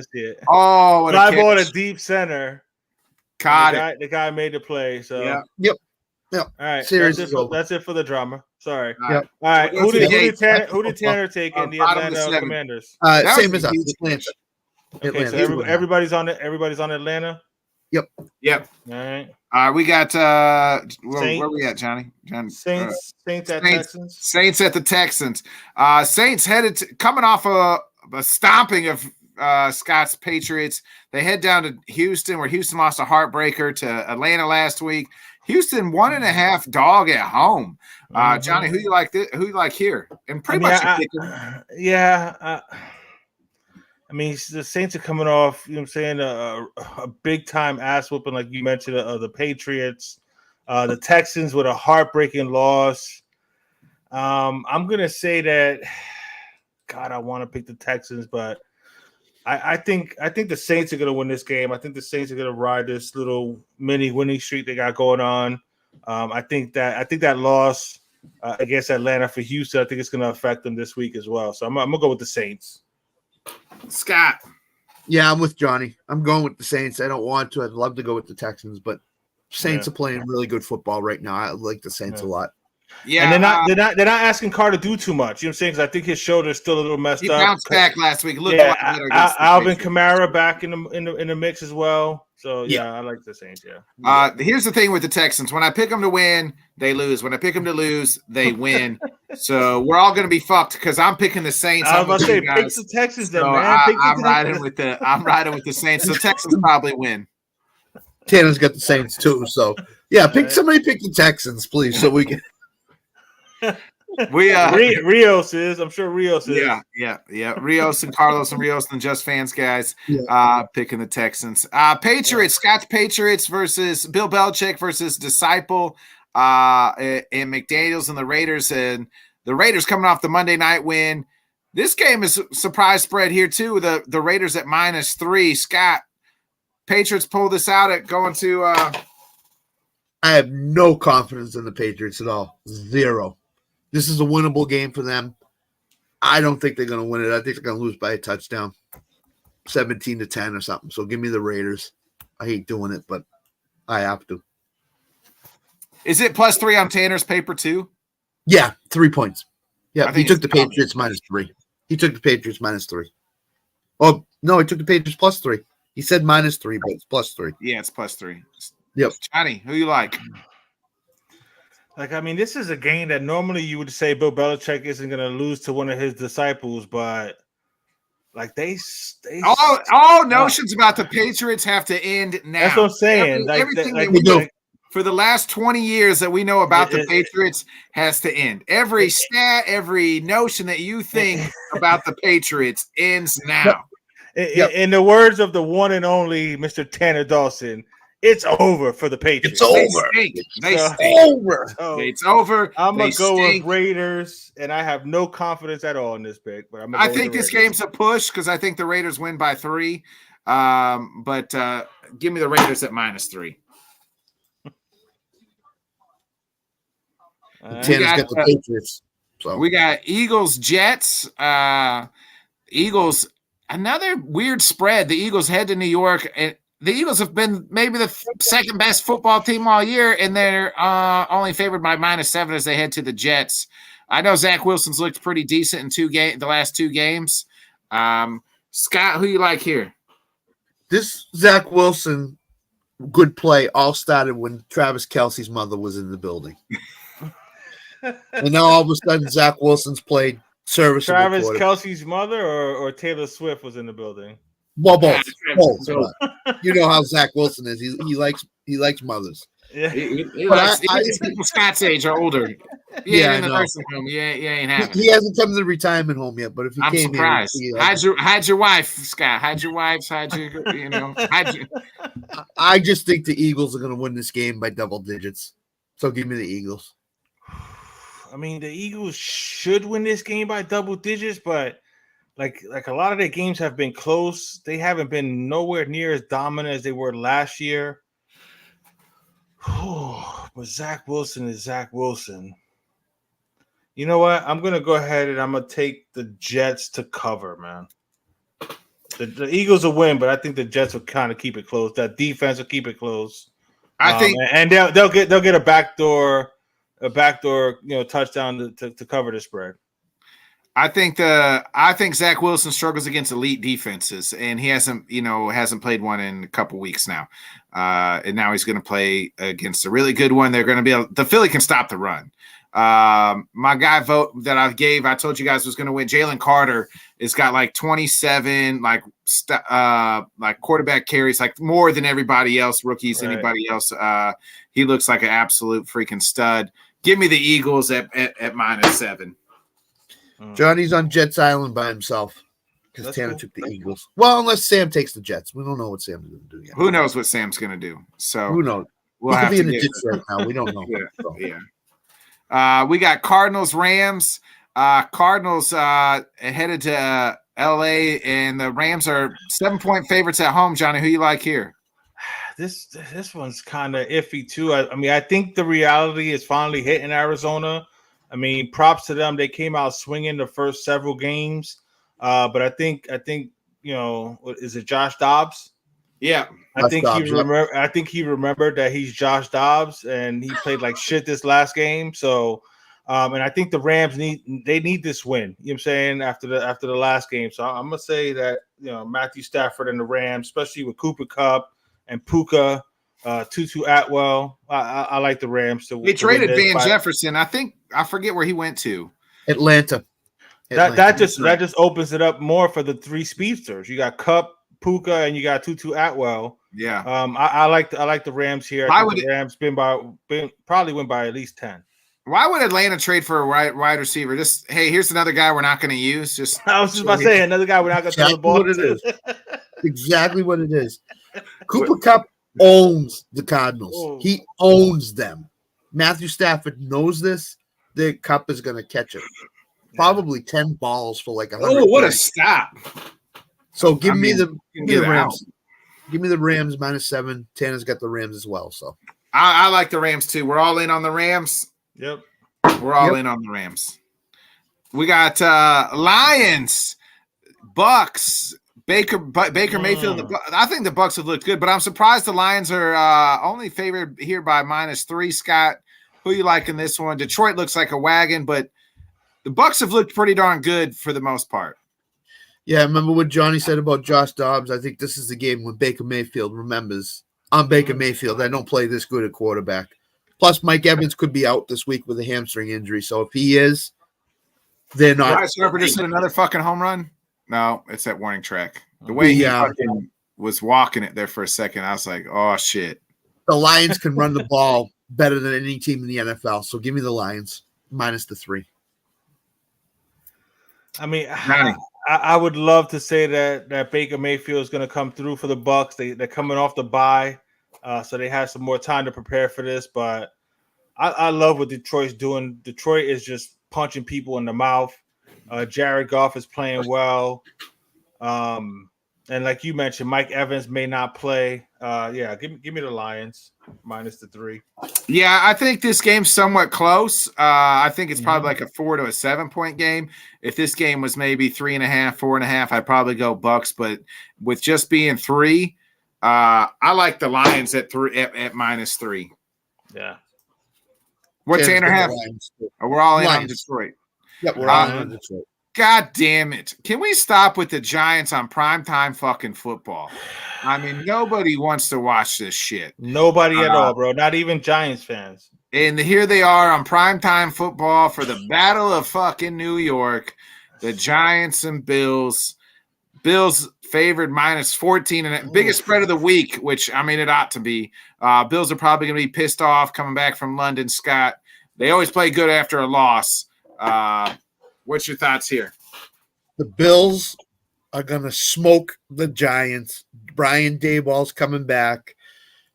Oh, what Fly a ball to catch. deep center. Caught it. The guy made the play. So Yeah. Yep. All right, Series that's is over. it for the drama. Sorry. Yep. All right, We'll go to the eighth. who did Tanner take in the Bottom of the Atlanta seventh. Commanders? That Same was as a us. huge Atlanta. Okay, so everybody's on it. Everybody's on Atlanta. Yep. All right. We got where we at, Johnny? Saints at Texans. Saints at the Texans. Saints coming off a stomping of Scott's Patriots. They head down to Houston, where Houston lost a heartbreaker to Atlanta last week. Houston 1.5 dog at home. Johnny, who you like? Who you like here? And pretty much. I mean, the Saints are coming off, you know what I'm saying, a big-time ass whooping, like you mentioned, the Patriots. The Texans with a heartbreaking loss. I'm going to say that, God, I want to pick the Texans, but I think the Saints are going to win this game. I think the Saints are going to ride this little mini winning streak they got going on. I think that loss against Atlanta for Houston, I think it's going to affect them this week as well. So I'm going to go with the Saints. Scott. Yeah, I'm with Johnny. I'm going with the Saints. I don't want to. I'd love to go with the Texans, but Saints are playing really good football right now. I like the Saints a lot. Yeah, and they're not asking Carr to do too much. You know what I'm saying? Because I think his shoulder's still a little messed up. He bounced back last week. Alvin Kamara back in the mix as well. So I like the Saints. Yeah. Here's the thing with the Texans: when I pick them to win, they lose. When I pick them to lose, they win. So we're all going to be fucked because I'm picking the Saints. I was about to say, pick the Texans, then, so man. I'm riding with the Saints. So Texans probably win. Tanner's got the Saints too. So somebody pick the Texans, please, so we can. Rios is. I'm sure Rios is. Yeah. Rios and Carlos and Rios and Just Fans guys picking the Texans. Patriots, Scott's Patriots versus Bill Belichick versus Disciple and McDaniels and the Raiders. And the Raiders coming off the Monday night win. This game is surprise spread here too. The Raiders at -3. Scott, Patriots pull this out at going to I have no confidence in the Patriots at all. Zero. This is a winnable game for them. I don't think they're going to win it. I think they're going to lose by a touchdown, 17-10 or something. So give me the Raiders. I hate doing it, but I have to. Is it +3 on Tanner's paper too? Yeah, 3 points. Yeah, he took the common. Patriots -3. He took the Patriots -3. Oh, no, he took the Patriots +3. He said -3, but it's +3. Yeah, it's +3. Yep. Johnny, who you like? Like, I mean, this is a game that normally you would say Bill Belichick isn't going to lose to one of his disciples, but like they all notions about the Patriots have to end now. That's what I'm saying. Everything that we know for the last 20 years that we know about the Patriots has to end. Every stat, every notion that you think about the Patriots ends now. In the words of the one and only Mr. Tanner Dawson, it's over for the Patriots. It's over. It's over. I'm going to go with Raiders, and I have no confidence at all in this pick. But I think this game's a push because I think the Raiders win by 3. But give me the Raiders at -3. Tanner's got the Patriots. So. We got Eagles, Jets. Eagles, another weird spread. The Eagles head to New York, and the Eagles have been maybe the second best football team all year, and they're only favored by -7 as they head to the Jets. I know Zach Wilson's looked pretty decent in the last 2 games. Scott, who you like here? This Zach Wilson good play all started when Travis Kelce's mother was in the building. And now all of a sudden Zach Wilson's played serviceable. Travis Kelce's mother or Taylor Swift was in the building? Well, both. You know how Zach Wilson is. He likes mothers. Yeah. He But likes I- people Scott's age or older. He Yeah, ain't in I the know. nursing home. You ain't having He it. hasn't come to the retirement home yet, but if he I'm came surprised. here, Hide your wife, Scott. Hide your wives. Hide your. I just think the Eagles are going to win this game by double digits. So give me the Eagles. I mean, the Eagles should win this game by double digits, but like a lot of their games have been close. They haven't been nowhere near as dominant as they were last year. But Zach Wilson is Zach Wilson. You know what? I'm gonna go ahead and I'm gonna take the Jets to cover, man. The Eagles will win, but I think the Jets will kind of keep it close. That defense will keep it close. I think, and they'll get a backdoor touchdown to cover the spread. I think Zach Wilson struggles against elite defenses, and he hasn't played one in a couple weeks now. And now he's going to play against a really good one. They're going to the Philly can stop the run. My guy vote that I told you guys was going to win. Jalen Carter has got like 27 like quarterback carries, like more than everybody else, rookies, right. Anybody else. He looks like an absolute freaking stud. Give me the Eagles at -7. Johnny's on Jets Island by himself because Tanner took the Eagles. Well, unless Sam takes the Jets. We don't know what Sam's going to do yet. Who knows what Sam's going to do? So who knows? We'll he have could to be in the get Jets right now. We don't know. Yeah. We got Cardinals, Rams. Cardinals headed to LA, and the Rams are 7-point favorites at home. Johnny, who you like here? This one's kind of iffy too. I mean, I think the reality is finally hitting Arizona. I mean, props to them. They came out swinging the first several games, but I think is it Josh Dobbs? Yeah, I think he remembered that he's Josh Dobbs, and he played like shit this last game. So, and I think the Rams need this win. You know what I'm saying after the last game. So I'm gonna say that Matthew Stafford and the Rams, especially with Cooper Kupp and Puka, Tutu Atwell. I like the Rams to. They traded Van Jefferson. I forget where he went to. Atlanta. That just opens it up more for the three speedsters. You got Kupp, Puka, and you got Tutu Atwell. Yeah. I like the Rams here. I think the Rams probably win by at least 10. Why would Atlanta trade for a wide receiver? Just hey, here's another guy we're not going to use. I was just about to say another guy we're not going to throw the ball to. Exactly what it is. Cooper Kupp owns the Cardinals. Oh. He owns them. Matthew Stafford knows this. The Kupp is going to catch it. Probably 10 balls for like 100. Oh, what a stop! So give me the Rams. Out. Give me the Rams -7. Tanner's got the Rams as well. So I like the Rams too. We're all in on the Rams. Yep. We're all in on the Rams. We got Lions, Bucks, Baker Mayfield. I think the Bucks have looked good, but I'm surprised the Lions are only favored here by -3. Scott, who you like in this one? Detroit looks like a wagon, but the Bucks have looked pretty darn good for the most part. yeah, remember what Johnny said about Josh Dobbs? I think this is the game when Baker Mayfield remembers. I'm Baker Mayfield. I don't play this good at quarterback. Plus, Mike Evans could be out this week with a hamstring injury. So if he is, they're not. Bryce Harper just hit another fucking home run? No, it's that warning track. The way he fucking was walking it there for a second, I was like, oh, shit. The Lions can run the ball better than any team in the NFL. So give me the Lions -3. I mean, I would love to say that Baker Mayfield is going to come through for the Bucks. They're coming off the bye, so they have some more time to prepare for this. But I love what Detroit's doing. Detroit is just punching people in the mouth. Jared Goff is playing well. And like you mentioned, Mike Evans may not play. Give me the Lions -3. Yeah, I think this game's somewhat close. I think it's probably like a 4 to a 7 point game. If this game was maybe 3.5, 4.5, I'd probably go Bucks. But with just being 3, I like the Lions at -3. Yeah. What's Tanner have? We're all in on Detroit. Yep, we're all in on Detroit. God damn it. Can we stop with the Giants on primetime fucking football? I mean, nobody wants to watch this shit. Nobody at all, bro. Not even Giants fans. And here they are on primetime football for the Battle of fucking New York. The Giants and Bills. Bills favored minus 14 and biggest spread of the week, which I mean it ought to be. Bills are probably going to be pissed off coming back from London. Scott, they always play good after a loss. What's your thoughts here? The Bills are going to smoke the Giants. Brian Daboll's coming back.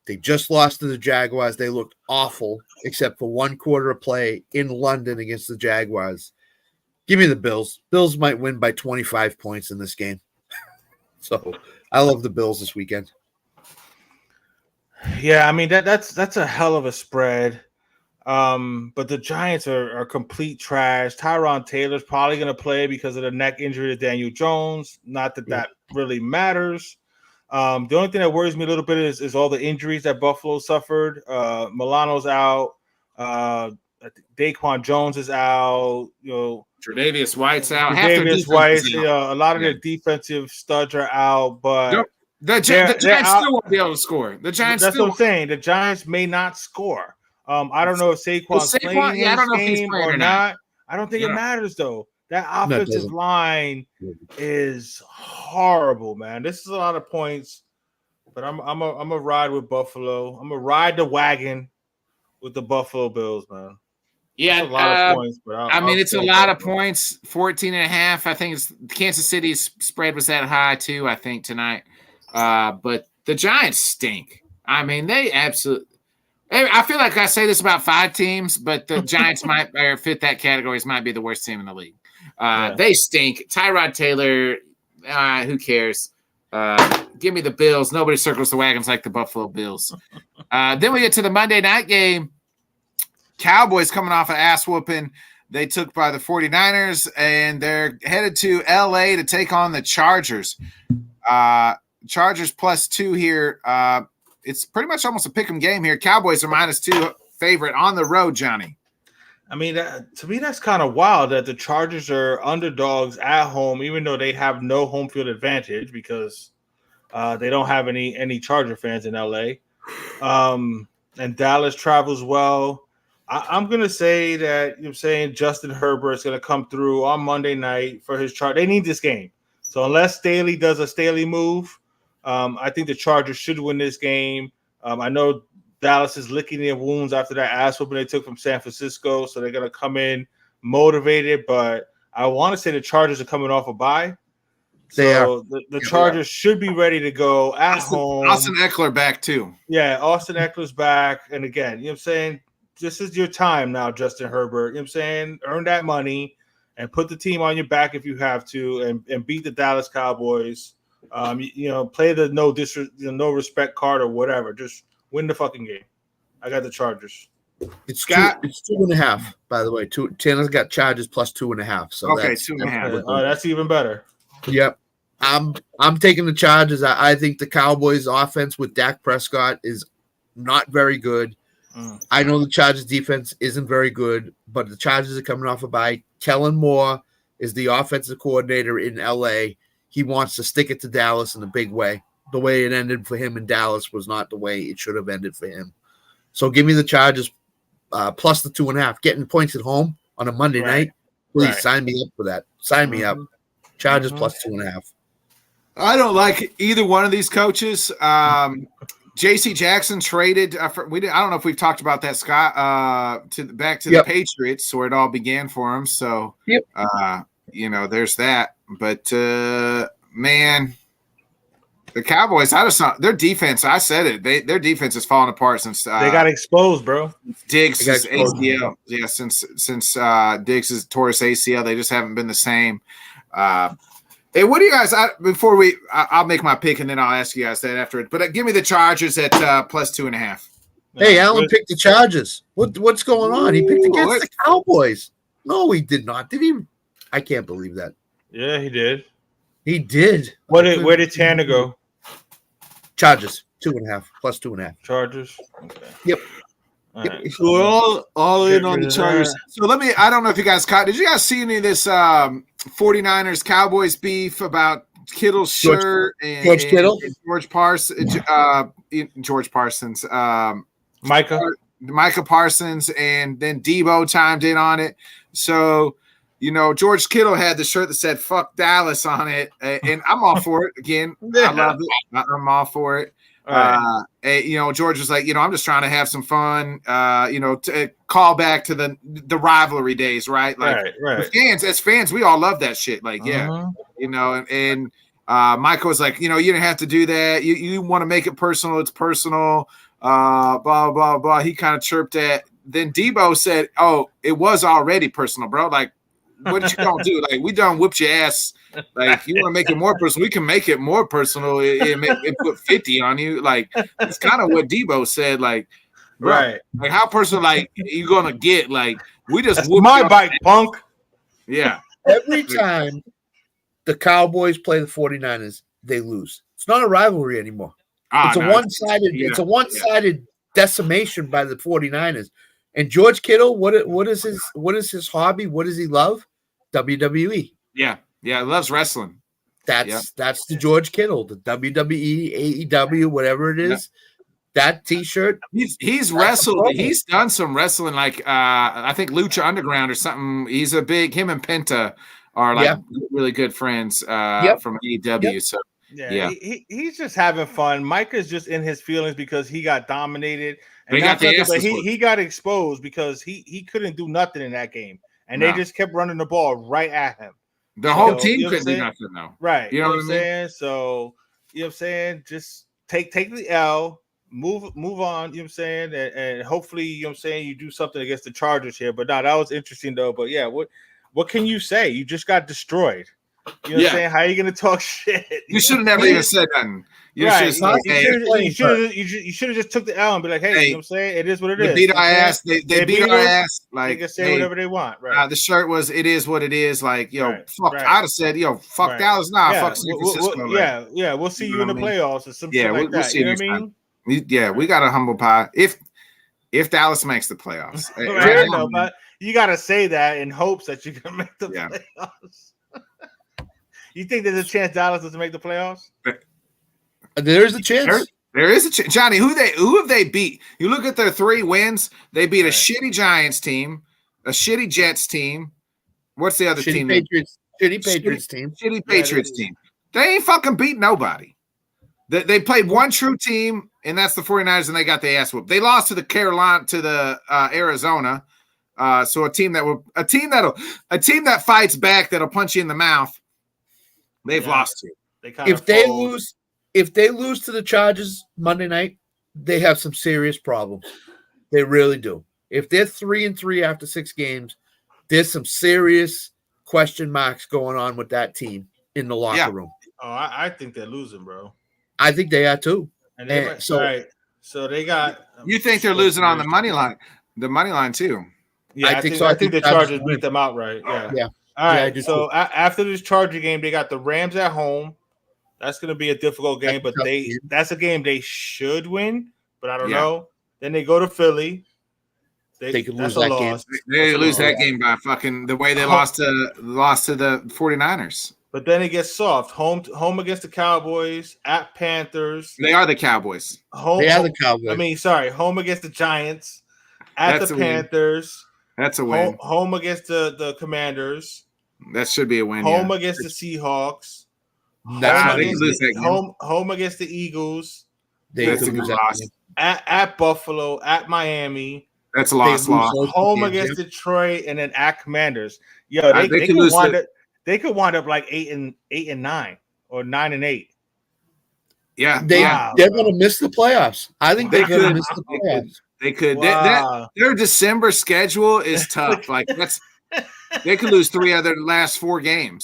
They just lost to the Jaguars. They looked awful, except for one quarter of play in London against the Jaguars. Give me the Bills. Bills might win by 25 points in this game. So I love the Bills this weekend. Yeah, I mean that's a hell of a spread. But the Giants are complete trash. Tyron Taylor's probably going to play because of the neck injury to Daniel Jones. Not that really matters. The only thing that worries me a little bit is all the injuries that Buffalo suffered. Milano's out. Daquan Jones is out. Tre'Davious White's out. Tre'Davious White. A lot of their defensive studs are out, but the Giants still won't be able to score. The Giants. That's what I'm saying. The Giants may not score. I don't know if Saquon's playing this game or not. I don't think it matters though. That offensive line is horrible, man. This is a lot of points, but I'm a ride with Buffalo. I'm gonna ride the wagon with the Buffalo Bills, man. Yeah, that's a lot of points, but it's a lot of points. 14.5. I think it's Kansas City's spread was that high too. I think tonight, but the Giants stink. I mean, they absolutely. I feel like I say this about 5 teams, but the Giants might fit that category. Might be the worst team in the league. They stink. Tyrod Taylor, who cares? Give me the Bills. Nobody circles the wagons like the Buffalo Bills. Then we get to the Monday night game. Cowboys coming off an ass whooping. They took by the 49ers, and they're headed to L.A. to take on the Chargers. Chargers +2 here. It's pretty much almost a pick'em game here. Cowboys are -2 favorite on the road, Johnny. I mean, to me, that's kind of wild that the Chargers are underdogs at home, even though they have no home field advantage because they don't have any Charger fans in LA. And Dallas travels well. I'm going to say that Justin Herbert is going to come through on Monday night for his Chargers. They need this game. So unless Staley does a Staley move, I think the Chargers should win this game. I know Dallas is licking their wounds after that ass whooping they took from San Francisco, so they're going to come in motivated. But I want to say the Chargers are coming off a bye. So the Chargers should be ready to go at home. Austin Eckler back too. Yeah, Austin Eckler's back. And again, you know what I'm saying? This is your time now, Justin Herbert. You know what I'm saying? Earn that money and put the team on your back if you have to and beat the Dallas Cowboys. Play the no respect card or whatever. Just win the fucking game. I got the Chargers. It's 2.5, by the way. Tanner's got Chargers +2.5. So okay, 2.5. Oh, that's even better. Yep. I'm taking the Chargers. I think the Cowboys offense with Dak Prescott is not very good. I know the Chargers defense isn't very good, but the Chargers are coming off a bye. Kellen Moore is the offensive coordinator in LA. He wants to stick it to Dallas in a big way. The way it ended for him in Dallas was not the way it should have ended for him. So give me the Chargers plus the 2.5. Getting points at home on a Monday night. Please sign me up for that. Sign me up. Chargers +2.5. I don't like either one of these coaches. J.C. Jackson traded. I don't know if we've talked about that, Scott. Back to the Patriots, where it all began for him. So, there's that. But man, the Cowboys. Their defense. I said it. Their defense has fallen apart since they got exposed, bro. Diggs' ACL. Yeah, since Diggs' tore his ACL, they just haven't been the same. Hey, what do you guys? I'll make my pick and then I'll ask you guys that after it. But give me the Chargers at +2.5. Hey, Alan picked the Chargers. What's going on? He picked against the Cowboys. No, he did not. Did he? I can't believe that. Yeah, he did. He did. Where did Tanner go? Chargers 2.5 +2.5. Chargers. Okay. Yep. Right. So we're all in on the Chargers. So I don't know if you guys caught. Did you guys see any of this 49ers Cowboys beef about Kittle's shirt and Kittle? And George Parsons, Micah Parsons, and then Debo chimed in on it. So George Kittle had the shirt that said "Fuck Dallas" on it, and I'm all for it. Again, I love it. I'm all for it. Right. George was like, I'm just trying to have some fun. To call back to the rivalry days, right? Like, right. as fans, we all love that shit. Like, Uh-huh. and Michael was like, you didn't have to do that. You want to make it personal. It's personal. Blah, blah, blah. He kind of chirped that. Then Debo said, oh, it was already personal, bro. Like, what you gonna do? Like, we done whooped your ass. Like, you want to make it more personal? We can make it more personal and put 50 on you. Like, it's kind of what Debo said. Like, bro, right. Like, how personal? Like, you gonna get? Like, we just That's my bike, punk. Yeah. Every time the Cowboys play the 49ers, they lose. It's not a rivalry anymore. It's a one-sided. Yeah, it's a one-sided decimation by the 49ers. And George Kittle, what is his hobby? What does he love? WWE. Yeah, he loves wrestling. That's the George Kittle, the WWE, AEW, whatever it is. That T-shirt. He's wrestled. He's done some wrestling, like I think Lucha Underground or something. He's a big. Him and Penta are like really good friends from AEW. Yep. So he's just having fun. Mike is just in his feelings because he got dominated. And he got exposed because he couldn't do nothing in that game, and they just kept running the ball right at him. The whole team couldn't do nothing though, right? You know what I'm saying? So just take the L, move on. You know what I'm saying? And hopefully, you do something against the Chargers here. But no, that was interesting though. But yeah, what can you say? You just got destroyed. You know what I'm saying? How are you gonna talk shit? You should have never even said nothing. You should have just took the L and be like, hey, you know what I'm saying? It is what it is. They beat our ass. They beat our ass. Like, they can say whatever they want. Right. The shirt was, it is what it is. Like, fuck. I'd have said, fuck Dallas. Nah, fuck San Francisco. We'll see you in the playoffs or some shit like that. You know what I mean? We got a humble pie. If Dallas makes the playoffs. I know, but you got to say that in hopes that you're going to make the playoffs. You think there's a chance Dallas doesn't make the playoffs? There's a chance. There is a chance. Johnny, who have they beat? You look at their 3 wins. They beat a shitty Giants team, a shitty Jets team. What's the other team? Shitty Patriots team. Shitty Patriots team. They ain't fucking beat nobody. They played one true team, and that's the 49ers, and they got their ass whooped. They lost to the Arizona. So a team that fights back, that'll punch you in the mouth. They've lost to. If they lose to the Chargers Monday night, they have some serious problems. They really do. If they're 3-3 after 6 games, there's some serious question marks going on with that team in the locker room. Oh, I think they're losing, bro. I think they are too. So they got. You think they're losing on the money line? The money line too. Yeah, I think so. I think the Chargers beat them outright. Yeah. All right. So after this Charger game, they got the Rams at home. That's going to be a difficult game, but that's a game they should win. But I don't know. Then they go to Philly. They could lose that game. They lose that game by fucking the way they lost to the 49ers. But then it gets soft. Home against the Cowboys, at Panthers. They are the Cowboys. They are the Cowboys. Home against the Giants, at the Panthers. That's a win. Home against the Commanders. That should be a win. Home against the Seahawks. Home against the Eagles. That's a good loss. At Buffalo, at Miami. That's a loss. Home against Detroit, and then at Commanders. Yo, they could wind up like 8-9 or 9-8. Yeah, they're going to miss the playoffs. I think they're going to miss the playoffs. They could. Wow. Their December schedule is tough. Like they could lose 3 of their last 4 games.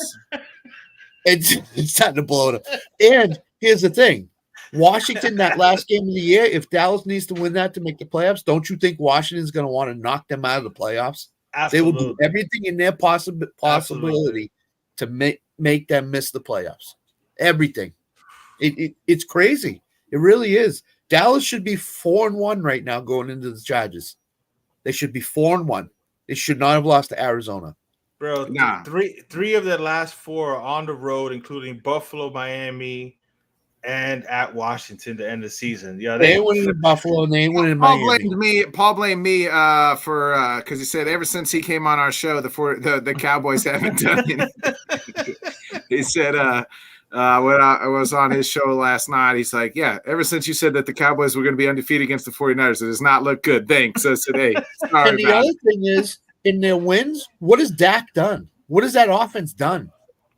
It's time to blow it up. And here's the thing. Washington, that last game of the year, if Dallas needs to win that to make the playoffs, don't you think Washington's going to want to knock them out of the playoffs? Absolutely. They will do everything in their possibility to make them miss the playoffs. Everything. It's crazy. It really is. Dallas should be 4-1 right now going into the Chargers. They should be 4-1. They should not have lost to Arizona. Bro, three of their last 4 are on the road, including Buffalo, Miami, and at Washington to end the season. Yeah, They ain't winning in Buffalo, and they ain't winning in Miami. Paul blamed me for because he said ever since he came on our show, the Cowboys haven't done anything. He said when I was on his show last night, he's like, yeah, ever since you said that the Cowboys were going to be undefeated against the 49ers, it does not look good. Thanks. Says today. Sorry And the other thing is, in their wins, what has Dak done? What has that offense done?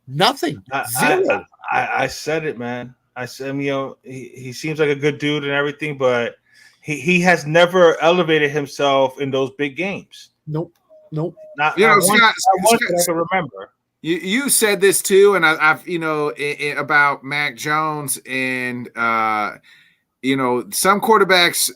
Nothing. Zero. I said it, man. I said, he seems like a good dude and everything, but he has never elevated himself in those big games. Nope. Not Scott, that I can remember. You said this too, and I've about Mac Jones and some quarterbacks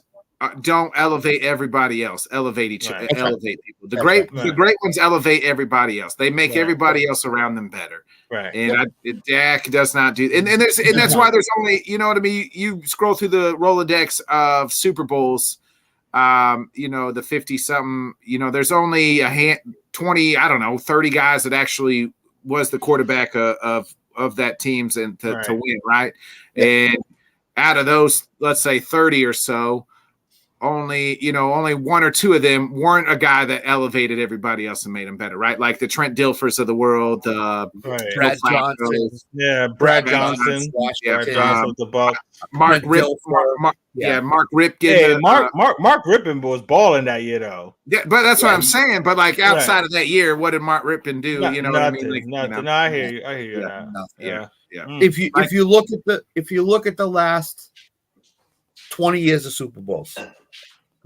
don't elevate everybody else. Elevate people. The great ones elevate everybody else. They make everybody else around them better. Right. And Dak does not do. And that's why there's only You scroll through the Rolodex of Super Bowls. The 50 something. There's only 20. 30 guys that actually was the quarterback of that teams and to win. Right. And out of those, let's say 30 or so. Only one or two of them weren't a guy that elevated everybody else and made them better, right? Like the Trent Dilfers of the world, Brad Johnson, Brad Johnson, Johnson with the Bucs, Mark Ripken. Hey, Mark Ripken was balling that year, though. Yeah, but that's what I'm saying. But like outside of that year, what did Mark Ripken do? What I mean? Like, nothing. No, I hear you. Yeah. If you look at the last 20 years of Super Bowls.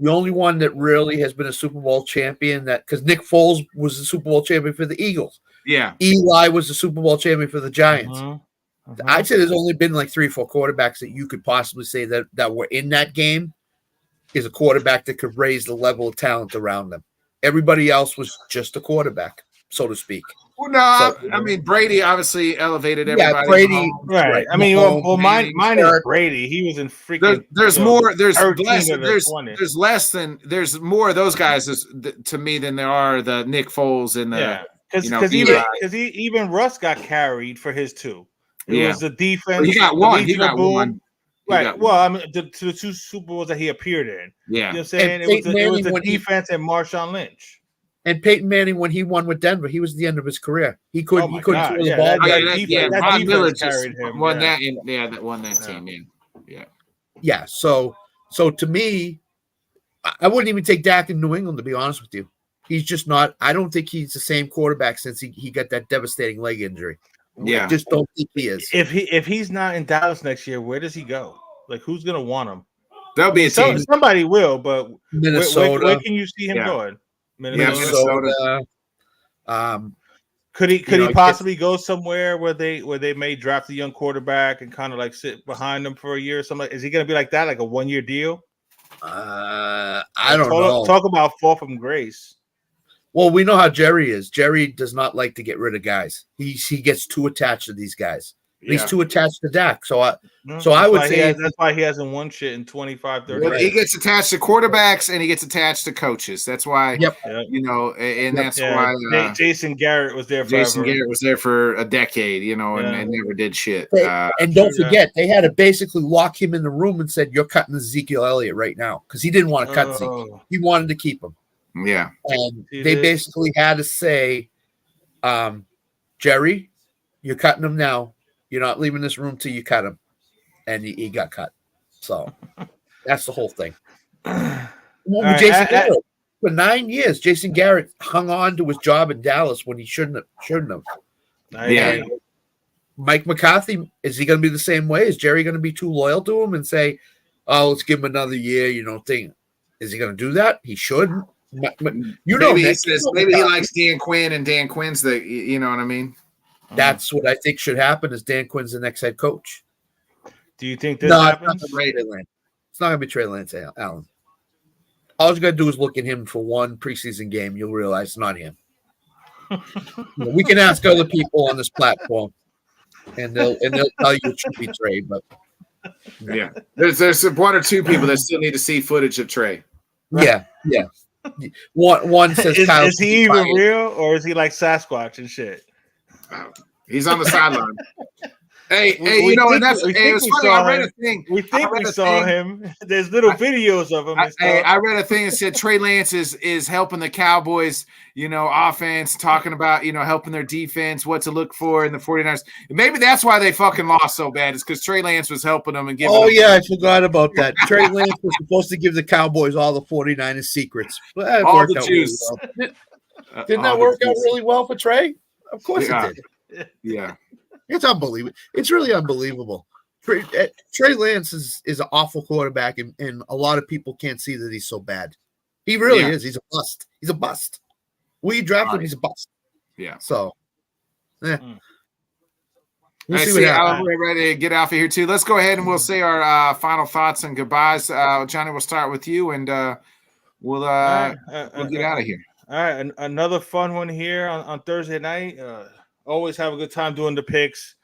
The only one that really has been a Super Bowl champion because Nick Foles was the Super Bowl champion for the Eagles. Yeah. Eli was the Super Bowl champion for the Giants. I'd say there's only been like 3 or 4 quarterbacks that you could possibly say that were in that game is a quarterback that could raise the level of talent around them. Everybody else was just a quarterback, so to speak. Well, no, I mean Brady obviously elevated everybody. Yeah, Brady, right? I mean, mine is Brady. He was in freaking. There's more. There's less than. There's more of those guys to me than there are the Nick Foles and the. Because even Russ got carried for his 2. It was the defense. Well, he got one. He got one. Right. Well, I mean, to the 2 Super Bowls that he appeared in. Yeah. You know what I'm saying? It was the defense and Marshawn Lynch. And Peyton Manning, when he won with Denver, he was the end of his career. He couldn't throw the ball. Von Miller carried him. Won that team. Yeah. So to me, I wouldn't even take Dak in New England, to be honest with you. He's just not. I don't think he's the same quarterback since he got that devastating leg injury. Yeah, I just don't think he is. If he's not in Dallas next year, where does he go? Like, who's gonna want him? There'll be a team. Somebody will, but Minnesota. Where can you see him going? Minnesota. Could he possibly go somewhere where they may draft a young quarterback and kind of like sit behind them for a year or something? Is he going to be like that, like a 1-year deal? I don't know. Talk about fall from grace. Well, we know how Jerry is. Jerry does not like to get rid of guys. He gets too attached to these guys. He's too attached to Dak. So I would say that's why he hasn't won shit in 25, 30 years. He gets attached to quarterbacks and he gets attached to coaches. That's why, that's why Jason Garrett was there forever. Jason Garrett was there for a decade, and never did shit. And don't forget, they had to basically lock him in the room and said, "You're cutting Ezekiel Elliott right now," because he didn't want to cut Zeke. He wanted to keep him. Yeah. And they basically had to say, Jerry, you're cutting him now. You're not leaving this room till you cut him. And he got cut. So that's the whole thing. Jason Garrett, for 9 years, Jason Garrett hung on to his job in Dallas when he shouldn't have. Yeah. Mike McCarthy, is he going to be the same way? Is Jerry going to be too loyal to him and say, "Oh, let's give him another year"? Is he going to do that? He shouldn't. Maybe he likes Dan Quinn, and Dan Quinn's you know what I mean? That's what I think should happen. Is Dan Quinn's the next head coach? Do you think this happens? It's not going to be Trey Lance, Allen. All you got to do is look at him for one preseason game. You'll realize it's not him. We can ask other people on this platform, and they'll tell you it should be Trey. But yeah, there's 1 or 2 people that still need to see footage of Trey. Yeah. One says, is he even real, or is he like Sasquatch and shit? He's on the sideline. Hey, We and think that's we it think was we funny. saw I read him. a thing. We think read we a saw thing. him. There's little videos of him and stuff. I read a thing that said Trey Lance is helping the Cowboys, offense, talking about, helping their defense, what to look for in the 49ers. And maybe that's why they fucking lost so bad, is because Trey Lance was helping them and giving them. Yeah, I forgot about that. Trey Lance was supposed to give the Cowboys all the 49ers secrets. But that all worked the out really juice. well. Didn't All that the work out juice. really well for Trey? Of course Yeah. it did. Yeah. It's unbelievable. It's really unbelievable. Trey Lance is an awful quarterback, and a lot of people can't see that he's so bad. He really is. He's a bust. He's a bust. We drafted him. He's a bust. Yeah. So, yeah. We'll see what happens. We're ready to get off of here, too. Let's go ahead and we'll say our final thoughts and goodbyes. Johnny, we'll start with you, and we'll get out of here. All right. Another fun one here on Thursday night. Always have a good time doing the picks.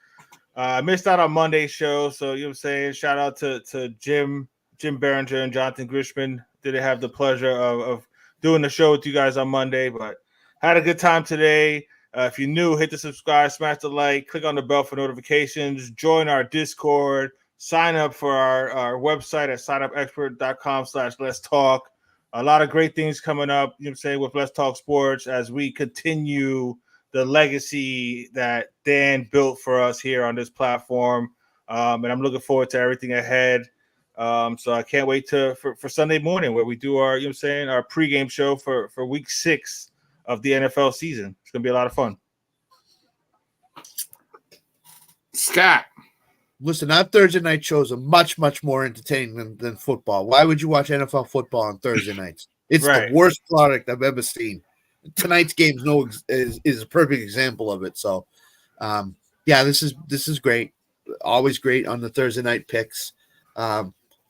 I missed out on Monday's show, so you know what I'm saying. Shout out to Jim Behringer and Jonathan Grishman. Didn't have the pleasure of doing the show with you guys on Monday, but had a good time today. If you're new, hit the subscribe, smash the like, click on the bell for notifications, join our Discord, sign up for our website at signupexpert.com/let's talk. A lot of great things coming up, you know what I'm saying, with Let's Talk Sports as we continue the legacy that Dan built for us here on this platform. And I'm looking forward to everything ahead. So I can't wait for Sunday morning where we do our, you know what I'm saying, our pregame show for week 6 of the NFL season. It's going to be a lot of fun. Scott. Listen, our Thursday night shows are much, much more entertaining than football. Why would you watch NFL football on Thursday nights? It's the worst product I've ever seen. Tonight's game is a perfect example of it. So, this is great. Always great on the Thursday night picks.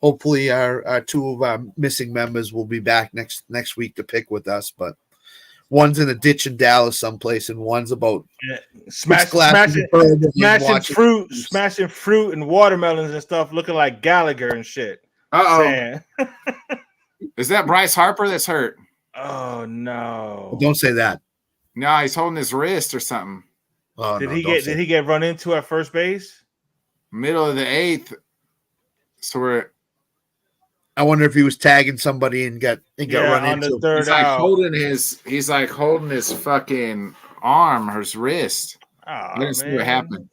Hopefully, our 2 of our missing members will be back next week to pick with us. But one's in a ditch in Dallas someplace, and one's about smashing fruit and watermelons and stuff, looking like Gallagher and shit. Is that Bryce Harper that's hurt? Oh no! Don't say that. No, he's holding his wrist or something. Oh, did he get run into at first base? Middle of the 8th. So I wonder if he was tagging somebody and got run into. He's like holding his fucking arm or his wrist. I didn't see what happened.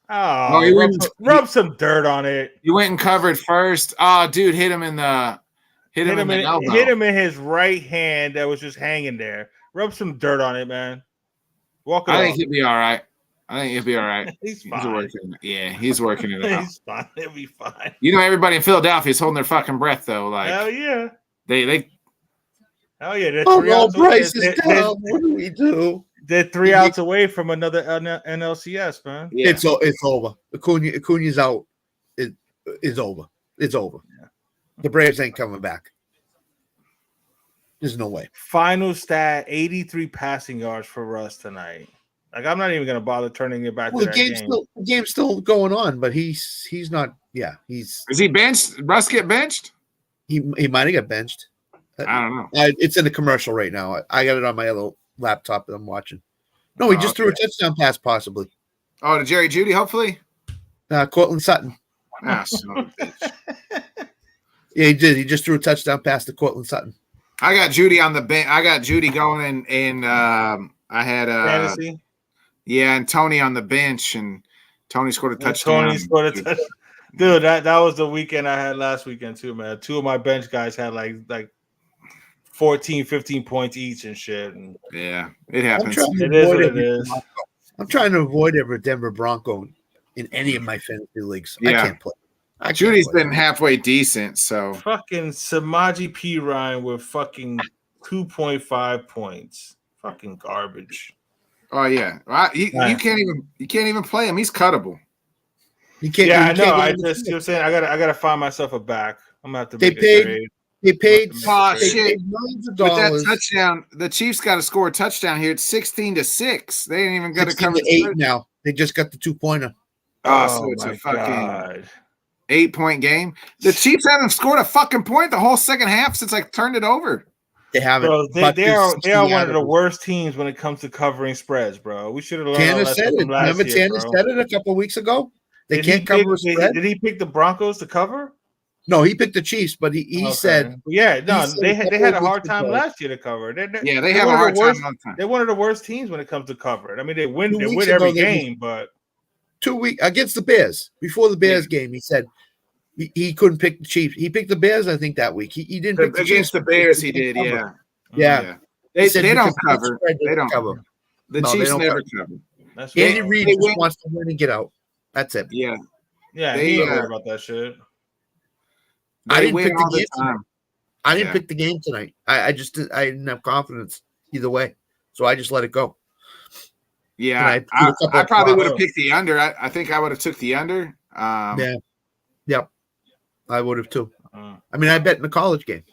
Oh, he rub some dirt on it. You went and covered first. Oh, dude, hit him in the elbow. Hit him in his right hand that was just hanging there. Rub some dirt on it, man. I think he'll be all right. He's fine. He's working it out. He's fine. He'll be fine. Everybody in Philadelphia is holding their fucking breath, though. Like, hell yeah. They hell yeah. Bryce is down. What do we do? They're 3 outs away from another NLCS, man. Yeah. It's over. Acuna's out. It's over. It's over. Yeah. The Braves ain't coming back. There's no way. Final stat: 83 passing yards for Russ tonight. Like, I'm not even going to bother turning it back to that game. The game's still going on, but he's not. Yeah, is he benched? Russ get benched? He might have got benched. I don't know. It's in the commercial right now. I got it on my other laptop that I'm watching. No, he just threw a touchdown pass, possibly. Oh, to Jerry Jeudy, hopefully. Cortland Sutton. Yeah, he did. He just threw a touchdown pass to Cortland Sutton. I got Jeudy on the bench. I got Jeudy going, and I had fantasy. Yeah, and Tony on the bench, and Tony scored a touchdown. Tony scored a touchdown. Dude, that was the weekend I had last weekend too, man. 2 of my bench guys had like 14, 15 points each and shit. And yeah, it happens. It is what it is. I'm trying to avoid every Denver Bronco in any of my fantasy leagues. Yeah. I can't play. Judy's been halfway decent, so fucking Samaji P. Ryan with fucking 2.5 points. Fucking garbage. Oh yeah, you can't even play him. He's cuttable. You can't. Yeah, I know. I just, you know what I'm saying, I gotta find myself a back. I'm gonna have to. They paid shit. millions of dollars. With dollars. That touchdown, the Chiefs got to score a touchdown here. It's 16-6. They ain't even got to come 8 now. They just got the 2-pointer. So it's a fucking 8-point game. The Chiefs haven't scored a fucking point the whole second half since I turned it over. They haven't. Bro, But they are one of the Seattle- worst teams when it comes to covering spreads, bro. We should have learned our Tanner lesson said it. from last Remember year, Tanner bro. said it a couple of weeks ago? They Did can't he cover pick, a spread. Did he pick the Broncos to cover? No, he picked the Chiefs, but he Okay. said Yeah, no, said they a couple had a of hard weeks time ago. last year to cover. They Yeah, they have a hard time all the time. They're one of the worst teams when it comes to covering. I mean, they 2 win weeks every ago, they game, but 2 weeks against the Bears before the Bears game. He said he couldn't pick the Chiefs. He picked the Bears, I think, that week. He didn't pick the Against Chiefs the Bears, he did. cover. Yeah. Yeah. They He said don't because the cover. spread They doesn't don't cover. The No, they Chiefs don't never cover. cover. that's Andy right. Reid they just win. wants to win and get out. That's it. Yeah. Yeah, They, he ain't worried about that shit. I They didn't win pick the all the game time. I didn't Yeah. pick the game tonight. I didn't have confidence either way, so I just let it go. Yeah, And I threw a couple I of probably would have props. picked the under. I think I would have took the under. Yeah, yep, I would have too. Uh, I mean, I bet in the college game.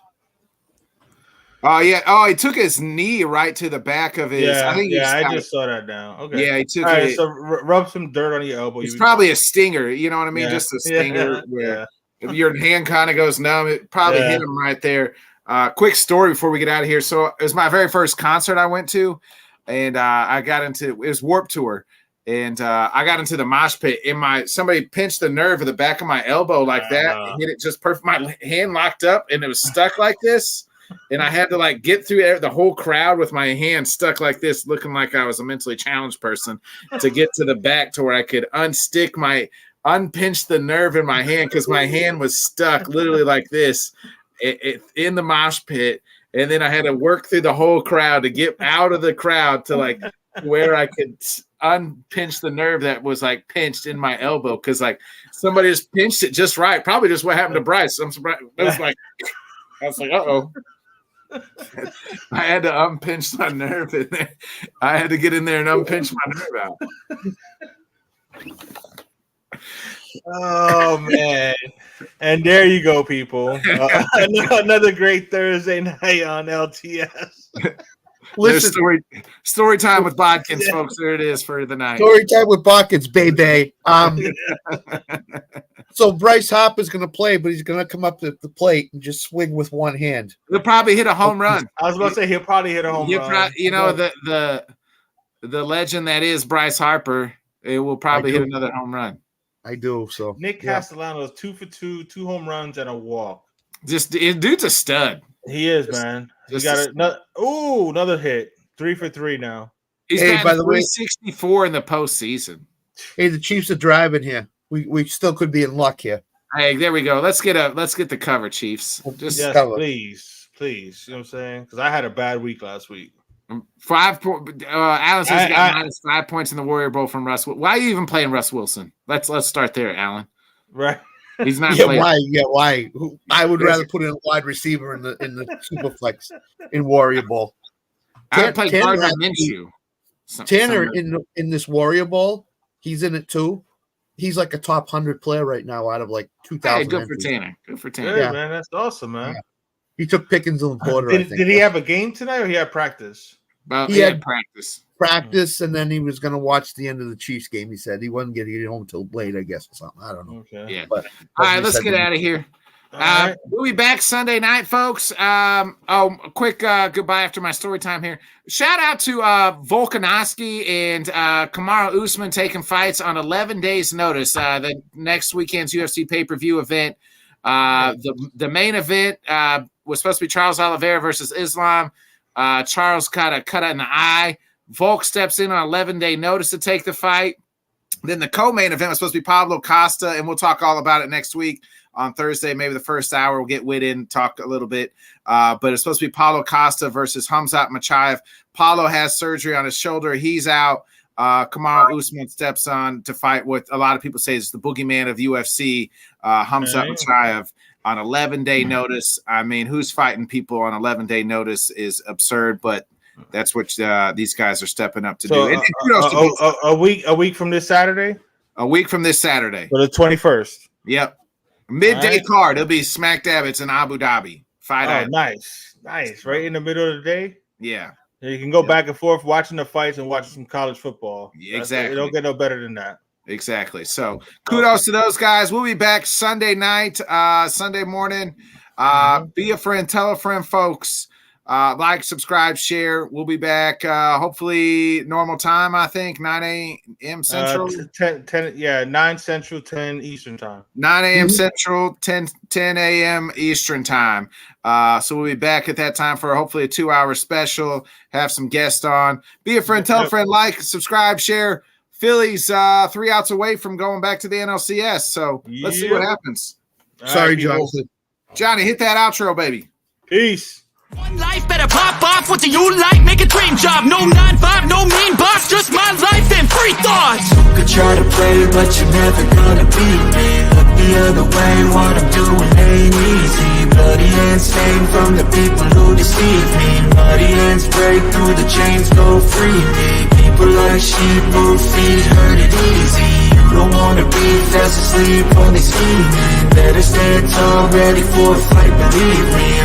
Oh yeah. Oh, he took his knee right to the back of his. yeah, I think he I got- just saw that now. Okay. Yeah, he took All right, it. so rub some dirt on your elbow. It's You- probably a stinger. You know what I mean? Yeah. Just a stinger Yeah. where if your hand kind of goes numb. It probably Yeah. hit him right there. Quick story before we get out of here. So it was my very first concert I went to, and I got into it was Warped Tour, and I got into the mosh pit. And somebody pinched the nerve of the back of my elbow like that, and hit it just perfect. My hand locked up, and it was stuck like this. And I had to like get through the whole crowd with my hand stuck like this, looking like I was a mentally challenged person, to get to the back to where I could unpinch the nerve in my hand, because my hand was stuck literally like this in the mosh pit. And then I had to work through the whole crowd to get out of the crowd to like where I could unpinch the nerve that was like pinched in my elbow, because like somebody just pinched it just right. Probably just what happened to Bryce. I'm surprised. It was like, I was like, uh-oh. I had to unpinch my nerve in there. I had to get in there and unpinch my nerve out. Oh man! And there you go, people. Another great Thursday night on LTS. There's Listen, story time with Bodkins, folks. There it is for the night. story time with Bodkins, baby. So Bryce Harper's going to play, but he's going to come up to the plate and just swing with one hand. He'll probably hit a home run. I was about to say he'll probably hit a home run. The legend that is Bryce Harper, it will probably hit another home run. I do. So Nick Castellanos 2 for 2, 2 home runs and a walk. Dude's a stud. He is, man. He got another hit. 3 for 3 now. He's Hey, got by the way- 364 in the postseason. Hey, the Chiefs are driving here. We still could be in luck here. Hey, there we go. Let's get the cover, Chiefs. Just Yes, cover. please. You know what I'm saying? Because I had a bad week last week. 5 points. Alan says he got minus 5 points in the Warrior Bowl from Russ. Why are you even playing Russ Wilson? Let's start there, Alan. Right. He's not Yeah, playing. why? Yeah, why? I would rather put in a wide receiver in the Superflex in Warrior Bowl. I would play Tanner Gardner has- Minshew. Tanner in this Warrior Bowl, he's in it too. He's like a top 100 player right now out of like 2,000. Hey, good for entries. Tanner. Good for Tanner. Good, Yeah. man. That's awesome, man. Yeah. He took Pickens and Porter. I think. Did he have a game tonight or he had practice? Well, He he had had- practice. practice, and then he was going to watch the end of the Chiefs game. He said he wasn't getting home till late, I guess, or something. I don't know. Okay. Yeah. But All right, let's get out of here. All right. We'll be back Sunday night, folks. A quick goodbye after my story time here. Shout out to Volkanovski and Kamaru Usman taking fights on 11 days' notice. The next weekend's UFC pay-per-view event. The main event was supposed to be Charles Oliveira versus Islam. Charles got a cut in the eye. Volk steps in on 11-day notice to take the fight. Then the co-main event was supposed to be Pablo Costa, and we'll talk all about it next week on Thursday, maybe the first hour. We'll get Witt in, talk a little bit. But it's supposed to be Paulo Costa versus Hamzat Machaev. Paulo has surgery on his shoulder. He's out. Kamaru Usman steps on to fight what a lot of people say is the boogeyman of UFC, Hamzat Machaev, on 11-day notice. I mean, who's fighting people on 11-day notice is absurd, but that's what these guys are stepping up to do. And kudos to both. A week from this Saturday? A week from this Saturday. For the 21st. Yep. Midday right. card. It'll be smack dab. It's in Abu Dhabi. Fight Oh, out. nice. Right in the middle of the day. Yeah. You can go back and forth watching the fights and watching some college football. Exactly. It don't get no better than that. Exactly. So kudos to those guys. We'll be back Sunday night, Sunday morning. Be a friend, tell a friend, folks. Like, subscribe, share. We'll be back hopefully normal time, I think, 9 a.m. Central. 9 Central, 10 Eastern time. 9 a.m. Central, 10 a.m. Eastern time. So we'll be back at that time for hopefully a 2-hour special, have some guests on. Be a friend, tell a friend, like, subscribe, share. Phillies 3 outs away from going back to the NLCS. So let's see what happens. Sorry, Johnson. Johnny, hit that outro, baby. Peace. One life, better pop off. What do you like? Make a dream job. No 9-5, no mean boss. Just my life and free thoughts. You could try to play, but you're never gonna beat me. Look the other way, what I'm doing ain't easy. Bloody hands stained from the people who deceive me. Muddy hands break through the chains, go free me. People like sheep move feet, hurt it easy. You don't wanna be fast asleep, only scheming. Better stand tall, ready for a fight, believe me.